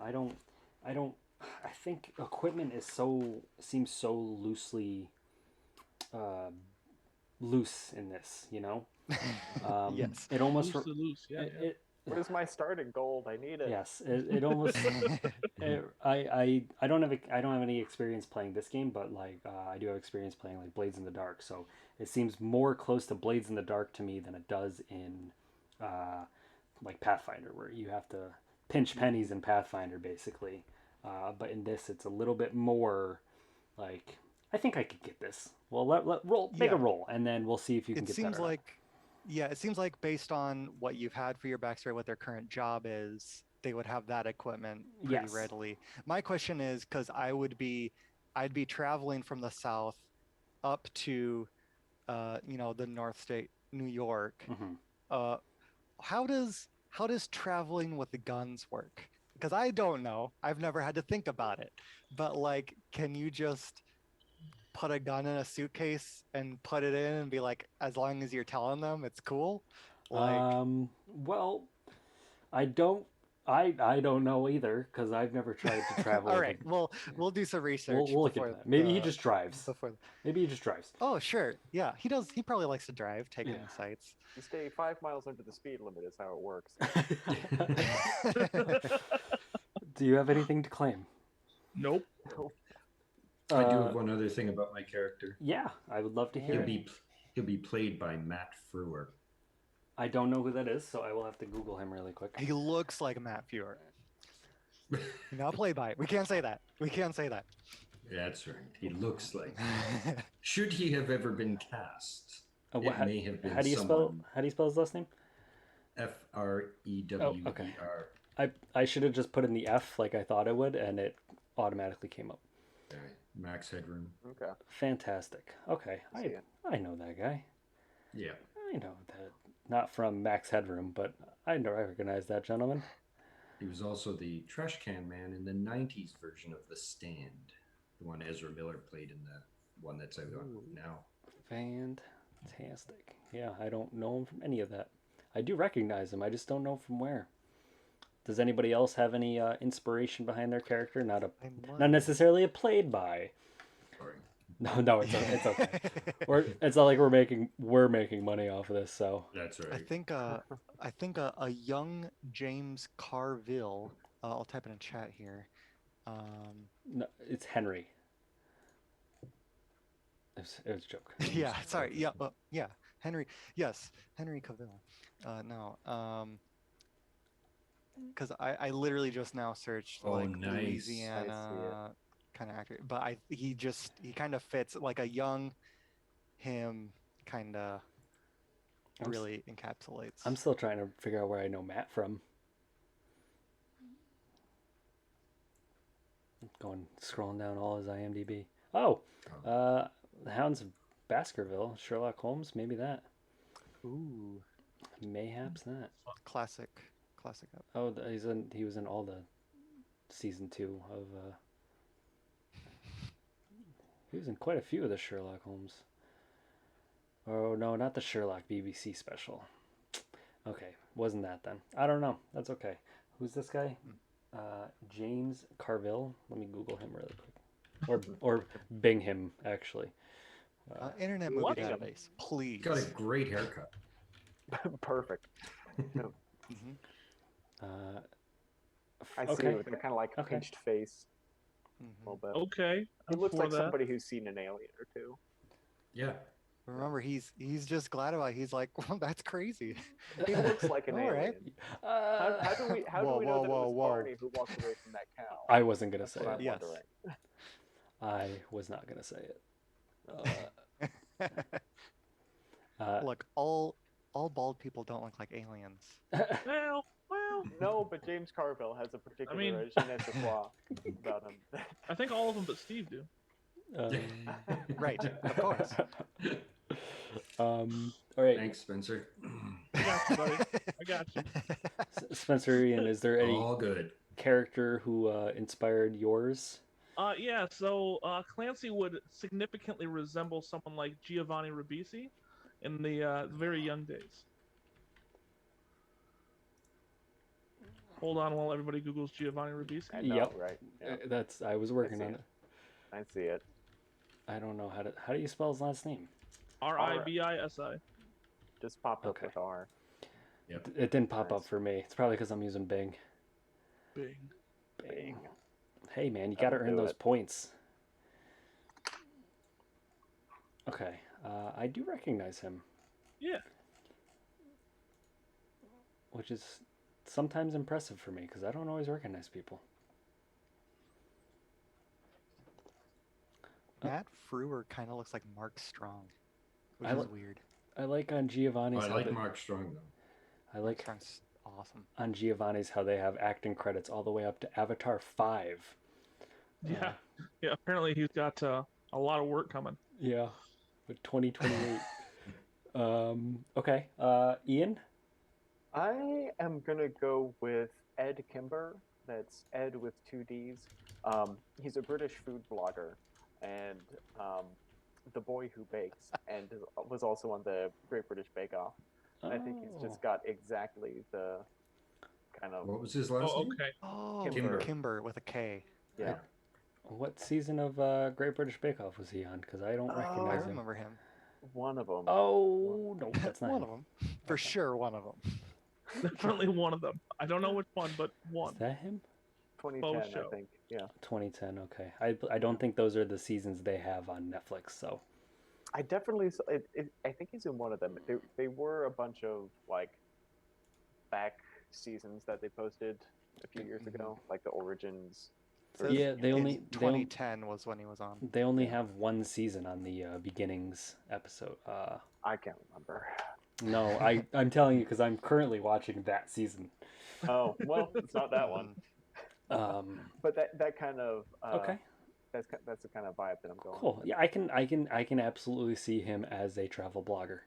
I think equipment seems so loosely loose in this, you know? Yes. It almost loose to loose. Yeah, yeah. Where's my starting gold? I need it. Yes, it almost. I don't have any experience playing this game, but like I do have experience playing like Blades in the Dark. So it seems more close to Blades in the Dark to me than it does in like Pathfinder, where you have to pinch pennies in Pathfinder basically. But in this, it's a little bit more like I think I could get this. Well, make a roll, and then we'll see if you can It get seems better. like, yeah, it seems like based on what you've had for your backstory, what their current job is, they would have that equipment pretty Yes. readily. My question is, because I'd be traveling from the south up to, the North State, New York. Mhm. How does traveling with the guns work? Because I don't know. I've never had to think about it. But like, can you just put a gun in a suitcase and put it in and be like, as long as you're telling them it's cool? Like, Well, I don't know either because I've never tried to travel. all with right, a- we'll do some research. we'll look before into that. Maybe he the- just drives. before. Maybe he just drives. Oh, sure. Yeah, he does. He probably likes to drive, take in Yeah. the sights. You stay 5 miles under the speed limit is how it works. Do you have anything to claim? Nope. I do have one other thing about my character. Yeah, I would love to hear it. He'll be played by Matt Frewer. I don't know who that is, so I will have to Google him really quick. He looks like Matt Fuhrer. Not played by it. We can't say that. We can't say that. That's right. He looks like. Should he have ever been cast? What- It may have been how do you spell his last name? Frewer. Okay. I should have just put in the F like I thought it would, and it automatically came up. Max Headroom. Okay. Fantastic. Okay, See ya. I know that guy. Yeah. I know that. Not from Max Headroom, but I recognize that gentleman. He was also the trash can man in the 90s version of The Stand. The one Ezra Miller played in the one that's out now. Fantastic. Yeah, I don't know him from any of that. I do recognize him, I just don't know from where. Does anybody else have any inspiration behind their character? Not necessarily a played by. Sorry. No, it's okay. It's not like we're making money off of this. So That's I right. think a young James Carville. I'll type it in chat here. no, it's Henry. It was a joke. Yeah, sorry. Yeah, yeah. Henry. Yes, Henry Cavill. No. Because I literally just now searched Oh, like nice. Louisiana kind of actor, but he kind of fits like a young him kind of really encapsulates. I'm still trying to figure out where I know Matt from. Going scrolling down all his IMDb. Oh, the Hounds of Baskerville, Sherlock Holmes, maybe that. Ooh, Mayhaps that. classic. Oh, he was in all the season 2 of. He was in quite a few of the Sherlock Holmes. Oh no, not the Sherlock BBC special. Okay, wasn't that then? I don't know. That's okay. Who's this guy? James Carville. Let me Google him really quick, or Bing him actually. Internet Movie What? Database, please. Got a great haircut. Perfect. Mhm. I Okay. see. With a kind of like Okay. pinched face, a Mhm. little bit. Okay. He I'm looks for like that. somebody who's seen an alien or two. Yeah. Remember, he's just glad about it. He's like, well, that's crazy. He looks like an All right. alien. How do we Whoa, know that it whoa, was whoa. Barney who walked away from that cow? I wasn't gonna That's say what I'm it. Yes. wondering. I was not gonna say it. Look, all bald people don't look like aliens. Well. No, but James Carville has a particular mean- je ne sais quoi about him. I think all of them but Steve do. Right, of course. All right, Thanks, Spencer. I got you, buddy. I got you. Spencer Ian, is there any All good. character who inspired yours? Yeah, so Clancy would significantly resemble someone like Giovanni Ribisi in the very young days. Hold on while everybody Googles Giovanni Ribisi. I know, Yep. right? Yeah, I was working see on it. it. I see it. I don't know how do you spell his last name? Ribisi. Just popped up Okay. with R. It didn't pop up Nice. for me. It's probably because I'm using Bing. Bing. Bing. Hey man, you gotta That'll earn do those it. points. Okay, I do recognize him, Yeah. which is sometimes impressive for me because I don't always recognize people. Matt Frewer kind of looks like Mark Strong, which I is li- weird. I like on Giovanni's. I how like they- Mark Strong, though. I Mark like Strong's awesome. on Giovanni's how they have acting credits all the way up to Avatar 5. Yeah. Yeah. Apparently he's got a lot of work coming. Yeah, with 2028. Okay. Ian. I am gonna go with Ed Kimber. That's Ed with 2 Ds. He's a British food blogger, and the boy who bakes, and was also on the Great British Bake Off. I think he's just got exactly the kind of What was his last Oh, name? okay. Oh, Kimber. Kimber with a K. yeah. What season of Great British Bake Off was he on? Because I don't I recognize him. remember him. One of them. Oh no, that's not One him. of them, for sure. One of them. Definitely one of them. I don't know which one, but one. Is that him? 2010, I show. think. Yeah. 2010. Okay. I don't think those are the seasons they have on Netflix. So I definitely. I think he's in one of them. They were a bunch of like back seasons that they posted a few years ago, like the Origins. Says Yeah, they in only- 2010 was when he was on. they only have one season on the beginnings episode. I can't remember. No, I'm telling you because I'm currently watching that season. Oh well, it's not that one. But that kind of Okay. That's the kind of vibe that I'm going. Cool. with. Yeah, I can absolutely see him as a travel blogger.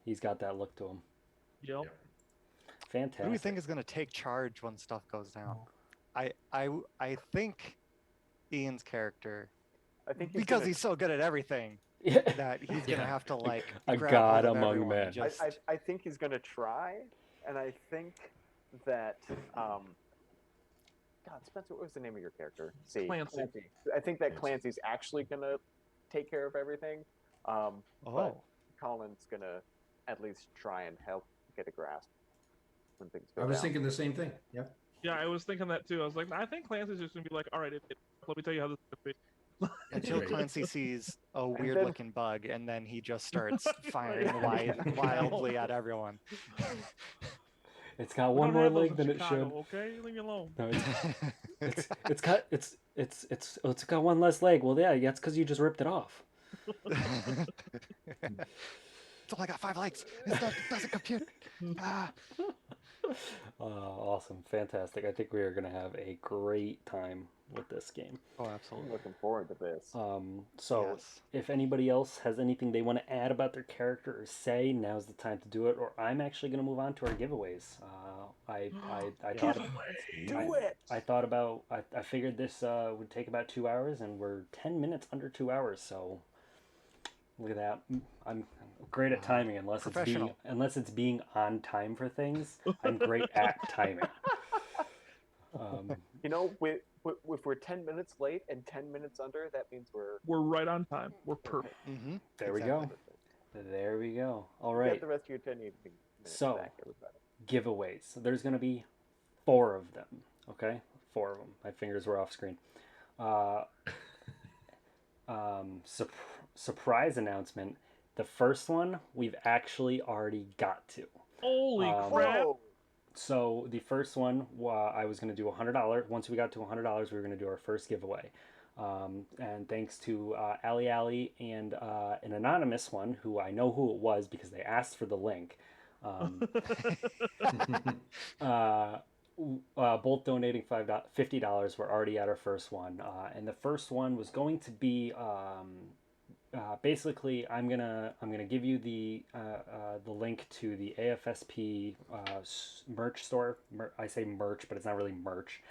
He's got that look to him. Yep. Fantastic. Who do you think is going to take charge when stuff goes down? I think Ian's character, I think he's because gonna, he's so good at everything, Yeah. that he's going to have to like A grab god hold of among everyone and men. Just, I think he's gonna try, and I think that God, Spencer, what was the name of your character? See, Clancy. I think that Clancy's actually gonna take care of everything. Oh, But Colin's gonna at least try and help get a grasp when things go I was down. thinking the same thing. Yep. Yeah, I was thinking that too. I was like, I think Clancy's just gonna be like, all right, let me tell you how this is gonna be. until Right. Clancy sees a then- weird looking bug, and then he just starts firing Right. wildly at everyone. It's got We one don't more have those leg in than it Chicago, should. Okay, leave me alone. No, it's got one less leg. Well, yeah, it's because you just ripped it off. It's only got 5 legs. It doesn't compute. Ah. Awesome, fantastic. I think we are gonna have a great time with this game. Oh, I'm absolutely. looking forward to this. So Yes. if anybody else has anything they want to add about their character or say, now's the time to do it. Or I'm actually gonna move on to our giveaways. I thought Do it! I thought about I figured this would take about 2 hours, and we're 10 minutes under 2 hours. So look at that. I'm great at timing Professional. unless it's being on time for things. I'm great at timing. You know, if we're 10 minutes late and 10 minutes under, that means We're right on time. We're perfect. Mm-hmm. There we go. There we go. All You right. get the rest of your 10 minutes So- back, everybody. Giveaways. There's going to be 4 of them. Okay? 4 of them. My fingers were off screen. Surprise announcement. The first one we've actually already got to. Holy Um, crap! Whoa! So the first one, I was going to do $100. Once we got to $100, we were going to do our first giveaway. And thanks to Ali and an anonymous one, who I know who it was because they asked for the link. Both donating $50. We're already at our first one, and the first one was going to be basically I'm gonna give you the link to the AFSP merch store. I say merch, but it's not really merch.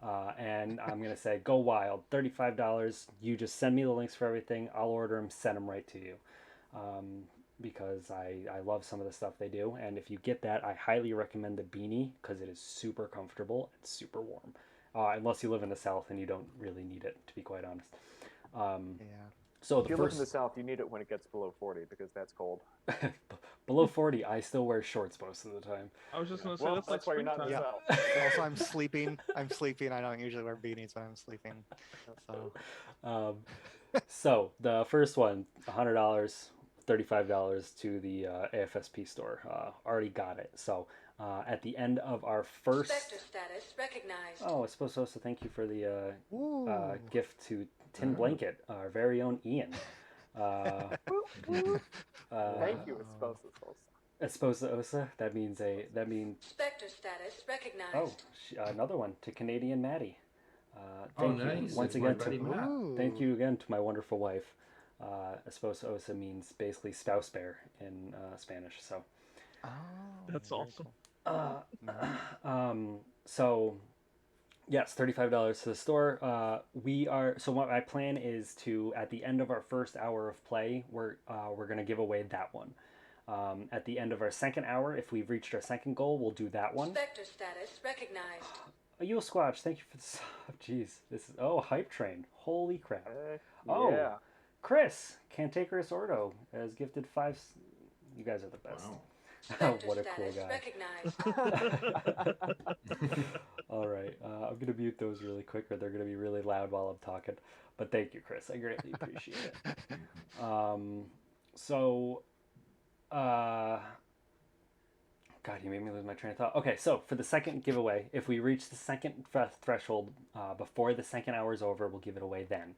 And I'm gonna say go wild, $35. You just send me the links for everything. I'll order them, send them right to you. Because I love some of the stuff they do. And if you get that, I highly recommend the beanie because it is super comfortable and super warm. Unless you live in the South and you don't really need it, to be quite honest. Yeah. So If the you live in first the South, you need it when it gets below 40 because that's cold. below 40, I still wear shorts most of the time. I was just gonna say Well, that's like why you're not in the springtime. Yeah. South. Also, I'm sleeping. I don't usually wear beanies when I'm sleeping. So So the first one, $100, $35 to the AFSP store. Already got it. So at the end of our first. Spectre status recognized. Oh, I suppose also thank you for the Ooh. gift to Tin Blanket, our very own Ian. Thank you, Esposa Sosa. Esposa Osa. That means Spectre status recognized. oh another one to Canadian Maddie. Oh, Thank you nice. once It's my again buddy Matt. Ooh. thank you again to my wonderful wife. Esposa Osa means basically spouse bear in Spanish. So. Oh, That's very awesome. cool. So yes, $35 to the store. So what my plan is to, at the end of our first hour of play, we're gonna give away that one. At the end of our second hour, if we've reached our second goal, we'll do that one. Spectre status recognized. You Squatch, thank you for this. Jeez, this is Hype Train. Holy crap! Heck Oh. yeah. Chris Cantankerous Ordo has gifted 5. You guys are the best. Wow. Spectre What a cool status guy. recognized. All right, I'm gonna mute those really quick, or they're gonna be really loud while I'm talking. But thank you, Chris. I greatly appreciate it. God, you made me lose my train of thought. Okay, so for the second giveaway, if we reach the second threshold before the second hour is over, we'll give it away then.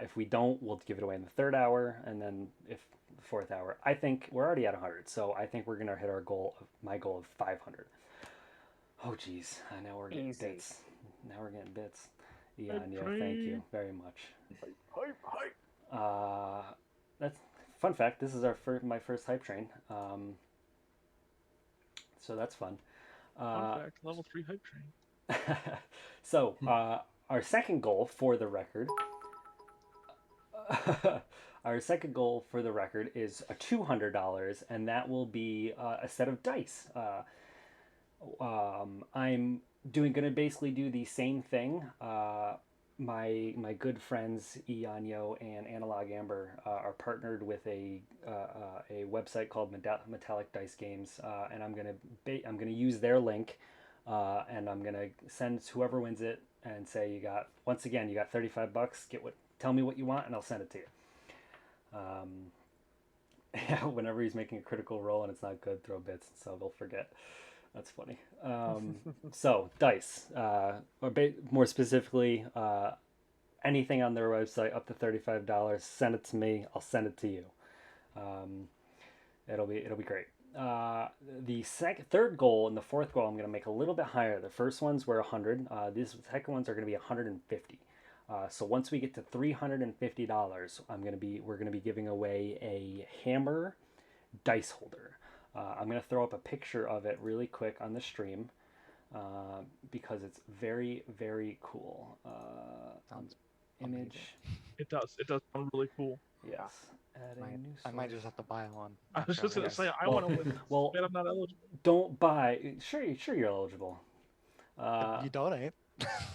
If we don't, we'll give it away in the third hour, and then if the fourth hour. I think we're already at 100, so I think we're gonna hit our my goal of 500. Oh, geez, now we're getting Easy. bits. Now we're getting bits. Yeah, Hype yeah, thank you train. very much. Hype. That's fun fact. This is my first hype train. So that's fun. Fun fact, level 3 hype train. So our second goal for the record. Our second goal for the record is a $200, and that will be a set of dice. I'm gonna basically do the same thing my good friends Ianyo and Analog Amber are partnered with a website called Metallic Dice Games, and I'm gonna use their link, and I'm gonna send whoever wins it and say you got $35. Tell me what you want and I'll send it to you. Yeah, whenever he's making a critical roll and it's not good, throw bits so they'll forget. That's funny. So dice, more specifically, anything on their website up to $35. Send it to me. I'll send it to you. It'll be great. The third goal and the fourth goal I'm going to make a little bit higher. The first ones were 100. These second ones are going to be 150. So once we get to $350, we're gonna be giving away a hammer dice holder. I'm gonna throw up a picture of it really quick on the stream because it's very, very cool. Sounds image. It does sound really cool. Yes. I might just have to buy one. I was just gonna Yes. say I want to win. Well, but I'm not eligible. Don't buy. Sure, you're eligible. You donate.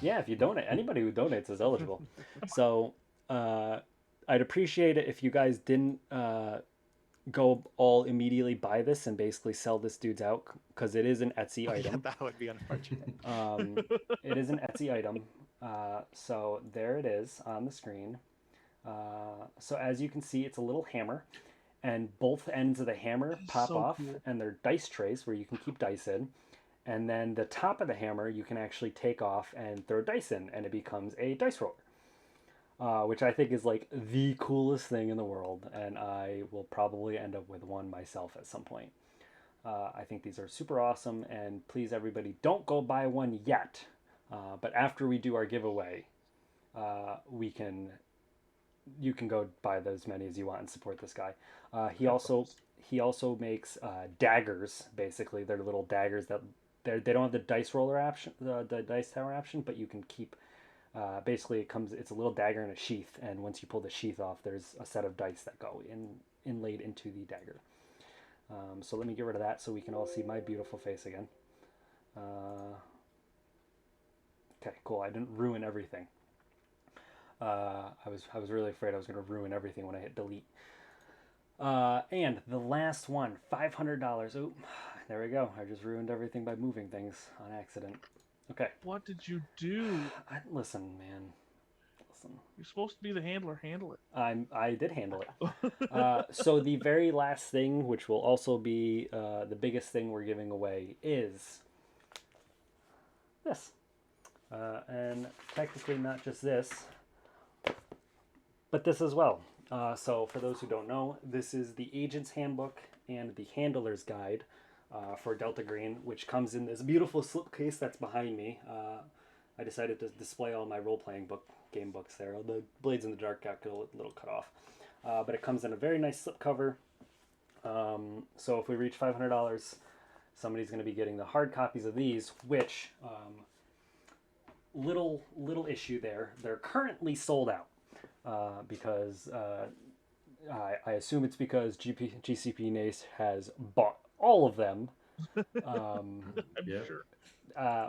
Yeah, if you donate, anybody who donates is eligible. So I'd appreciate it if you guys didn't go all immediately buy this and basically sell this dude's out, because it is an Etsy item. That would be unfortunate. It is an Etsy item. So there it is on the screen. So as you can see, it's a little hammer, and both ends of the hammer pop so off, cool. and they're dice trays where you can keep dice in. And then the top of the hammer you can actually take off and throw dice in, and it becomes a dice roller, which I think is like the coolest thing in the world, and I will probably end up with one myself at some point. I think these are super awesome, and please everybody, don't go buy one yet, but after we do our giveaway, you can go buy as many as you want and support this guy. He also makes daggers. Basically, they're little daggers that they don't have the dice roller option, the dice tower option, but you can keep. Basically, it's a little dagger in a sheath, and once you pull the sheath off, there's a set of dice that go inlaid into the dagger. So let me get rid of that so we can all see my beautiful face again. Okay, cool. I didn't ruin everything. I was really afraid I was going to ruin everything when I hit delete. And the last one, $500. Oop, there we go. I just ruined everything by moving things on accident. Okay. What did you do? Listen, man. Listen. You're supposed to be the handler. Handle it. I did handle it. So the very last thing, which will also be the biggest thing we're giving away, is this. And technically not just this, but this as well. So for those who don't know, this is the Agent's Handbook and the Handler's Guide for Delta Green, which comes in this beautiful slipcase that's behind me. I decided to display all my role-playing game books there. The Blades in the Dark got a little cut off. But it comes in a very nice slipcover. So if we reach $500, somebody's going to be getting the hard copies of these, which, little issue there. They're currently sold out. Because I assume it's because GCP NACE has bought all of them. I'm sure.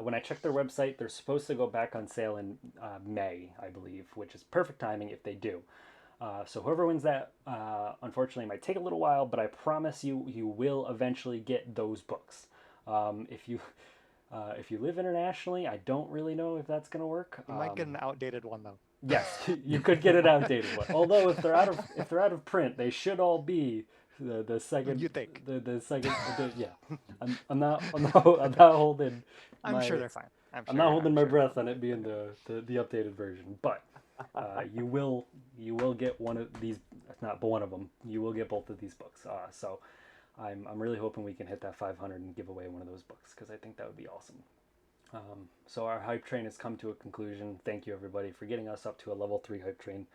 When I checked their website, they're supposed to go back on sale in May, I believe, which is perfect timing if they do. So whoever wins that, unfortunately, might take a little while, but I promise you will eventually get those books. If you live internationally, I don't really know if that's going to work. You might get an outdated one though. Yes, you could get an outdated one. Although if they're out of print, they should all be the second. You think? The second? Yeah, I'm not holding. I'm sure they're fine. I'm not holding my breath on it being the updated version, but you will get one of these. Not one of them. You will get both of these books. So I'm really hoping we can hit that 500 and give away one of those books, because I think that would be awesome. So our hype train has come to a conclusion. Thank you everybody for getting us up to a level 3 hype train.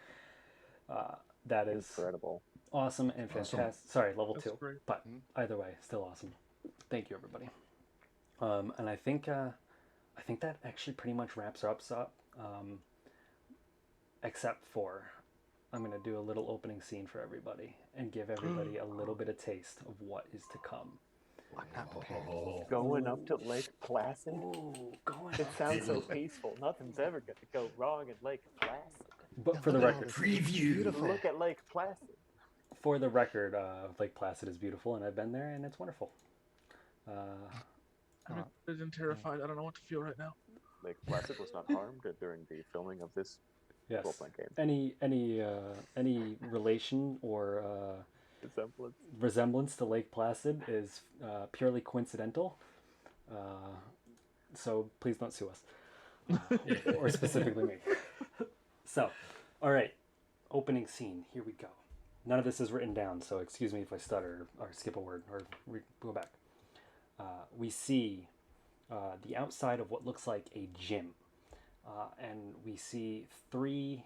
That is Incredible. awesome and fantastic. Awesome. Sorry, level That's 2. great. But either way, still awesome. Thank you everybody. And I think that actually pretty much wraps us up. Except for I'm going to do a little opening scene for everybody and give everybody a little bit of taste of what is to come. Oh. Going up to Lake Placid. Ooh, going It up. sounds so peaceful. Nothing's ever going to go wrong in Lake Placid. But for the Look at all record, this. It's Preview. beautiful. Look at Lake Placid. Lake Placid is beautiful, and I've been there, and it's wonderful. I'm been terrified. I don't know what to feel right now. Lake Placid was not harmed during the filming of this Yes. role-playing game. Any relation or Resemblance. resemblance to Lake Placid is purely coincidental. So please don't sue us, or specifically me. So, all right, opening scene. Here we go. None of this is written down, so excuse me if I stutter or skip a word or go back. We see the outside of what looks like a gym, and we see three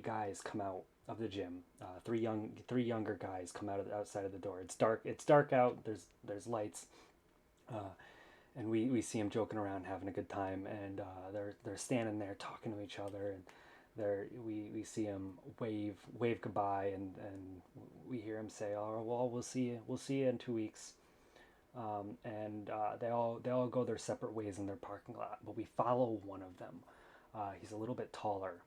guys come out of the gym. Three younger guys come out of the outside of the door. It's dark. It's dark out. There's lights, and we see them joking around, having a good time, and they're standing there talking to each other, and we see them wave goodbye, and we hear him say, "Oh well, we'll see you in 2 weeks." And they all go their separate ways in their parking lot, but we follow one of them. He's a little bit taller,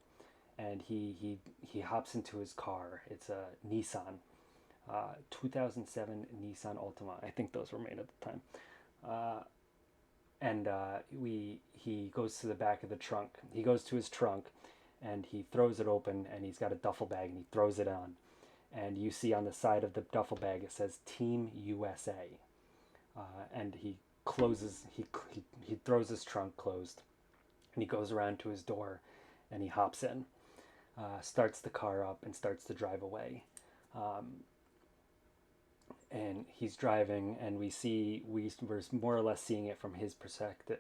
and he hops into his car. It's a Nissan, 2007 Nissan Altima. I think those were made at the time. And he goes to the back of the trunk. He goes to his trunk, and he throws it open, and he's got a duffel bag, and he throws it on. And you see on the side of the duffel bag it says Team USA. And he closes. He throws his trunk closed, and he goes around to his door, and he hops in, starts the car up, and starts to drive away. And he's driving, and we're more or less seeing it from his perspective,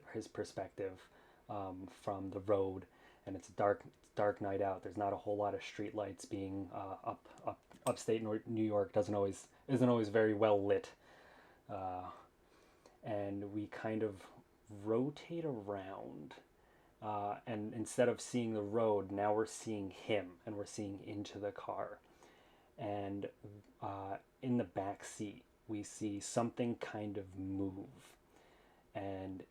from the road, and it's a dark night out. There's not a whole lot of street lights being upstate New York isn't always very well lit. And we kind of rotate around, and instead of seeing the road, now we're seeing him, and we're seeing into the car. And in the back seat, we see something kind of move, and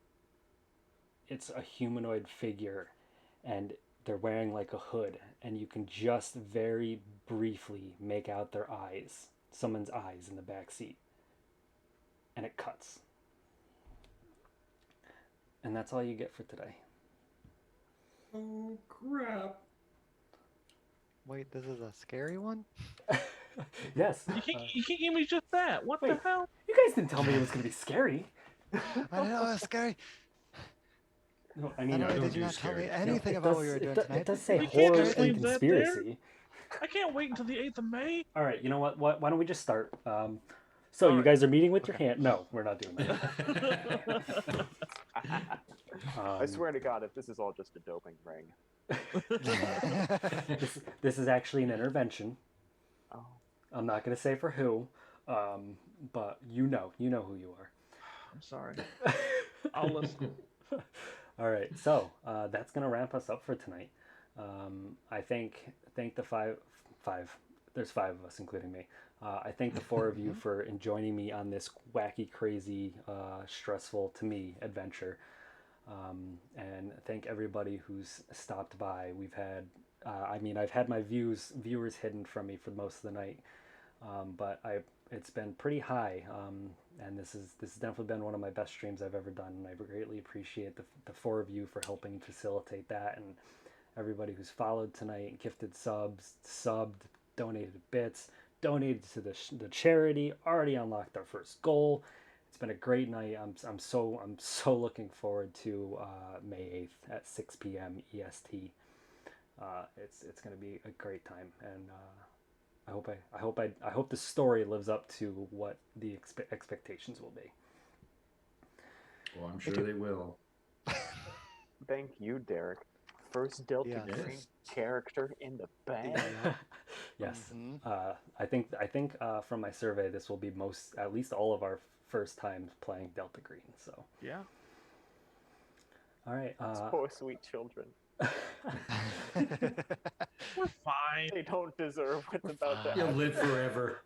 it's a humanoid figure, and they're wearing like a hood, and you can just very briefly make out their eyes, someone's eyes in the back seat, and it cuts. And that's all you get for today. Oh crap! Wait, this is a scary one? Yes. You can't give me just that. What the Wait. hell? You guys didn't tell me it was going to be scary. I know it's scary. No, I I mean, know, don't did do you not tell me scary. anything it about does- what we were doing it tonight? does say You can't horror explain and that there. conspiracy. I can't wait until the 8th of May. All right, you know what? Why don't we just start? So you Alright. guys are meeting with your hand? No, we're not doing that. I swear to God, if this is all just a doping ring. This is actually an intervention. Oh. I'm not going to say for who, but you know who you are. I'm sorry. I'll listen. All right, so that's gonna wrap us up for tonight. I thank the five. There's five of us, including me. I thank the four of you for joining me on this wacky, crazy, stressful to me adventure. And thank everybody who's stopped by. We've had, I've had my viewers hidden from me for most of the night, but it's been pretty high. And this has definitely been one of my best streams I've ever done, and I greatly appreciate the four of you for helping facilitate that, and everybody who's followed tonight, gifted subs, subbed, donated bits, donated to the charity, already unlocked our first goal. It's been a great night. I'm so looking forward to May 8th at 6 p.m. EST. It's going to be a great time, and I hope the story lives up to what the expectations will be. Well, I'm sure they will. Thank you, Derek. First Delta Yes. Green character in the bag. Yes. Mhm. I think from my survey, this will be at least all of our first times playing Delta Green. So, Yeah. all right. Poor sweet children. We're fine. They don't deserve what's about to You'll happen. live forever.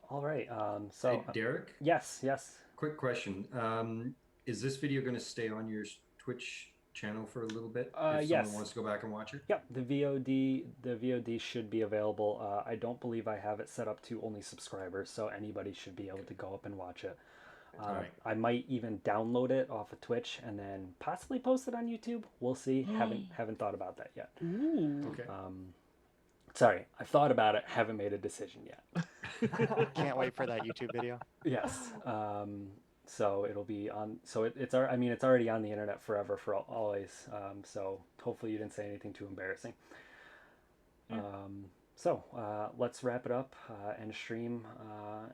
All right. So Hey, Derek, yes, yes. quick question. Is this video going to stay on your Twitch channel for a little bit if Yes. someone wants to go back and watch it? Yep, the VOD should be available. I don't believe I have it set up to only subscribers, so anybody should be able to go up and watch it. Alright. I might even download it off of Twitch and then possibly post it on YouTube. We'll see. Haven't thought about that yet. Ooh. Okay. Sorry, I've thought about it. Haven't made a decision yet. Can't wait for that YouTube video. Yes. So it'll be on. So it's already on the internet forever, for always. So hopefully you didn't say anything too embarrassing. Yeah. So let's wrap it up, end stream,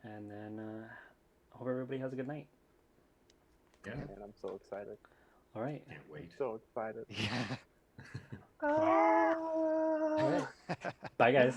and then hope everybody has a good night. Yeah. Man, I'm so excited. All right. Can't wait. So excited. Yeah. All right. Bye, guys.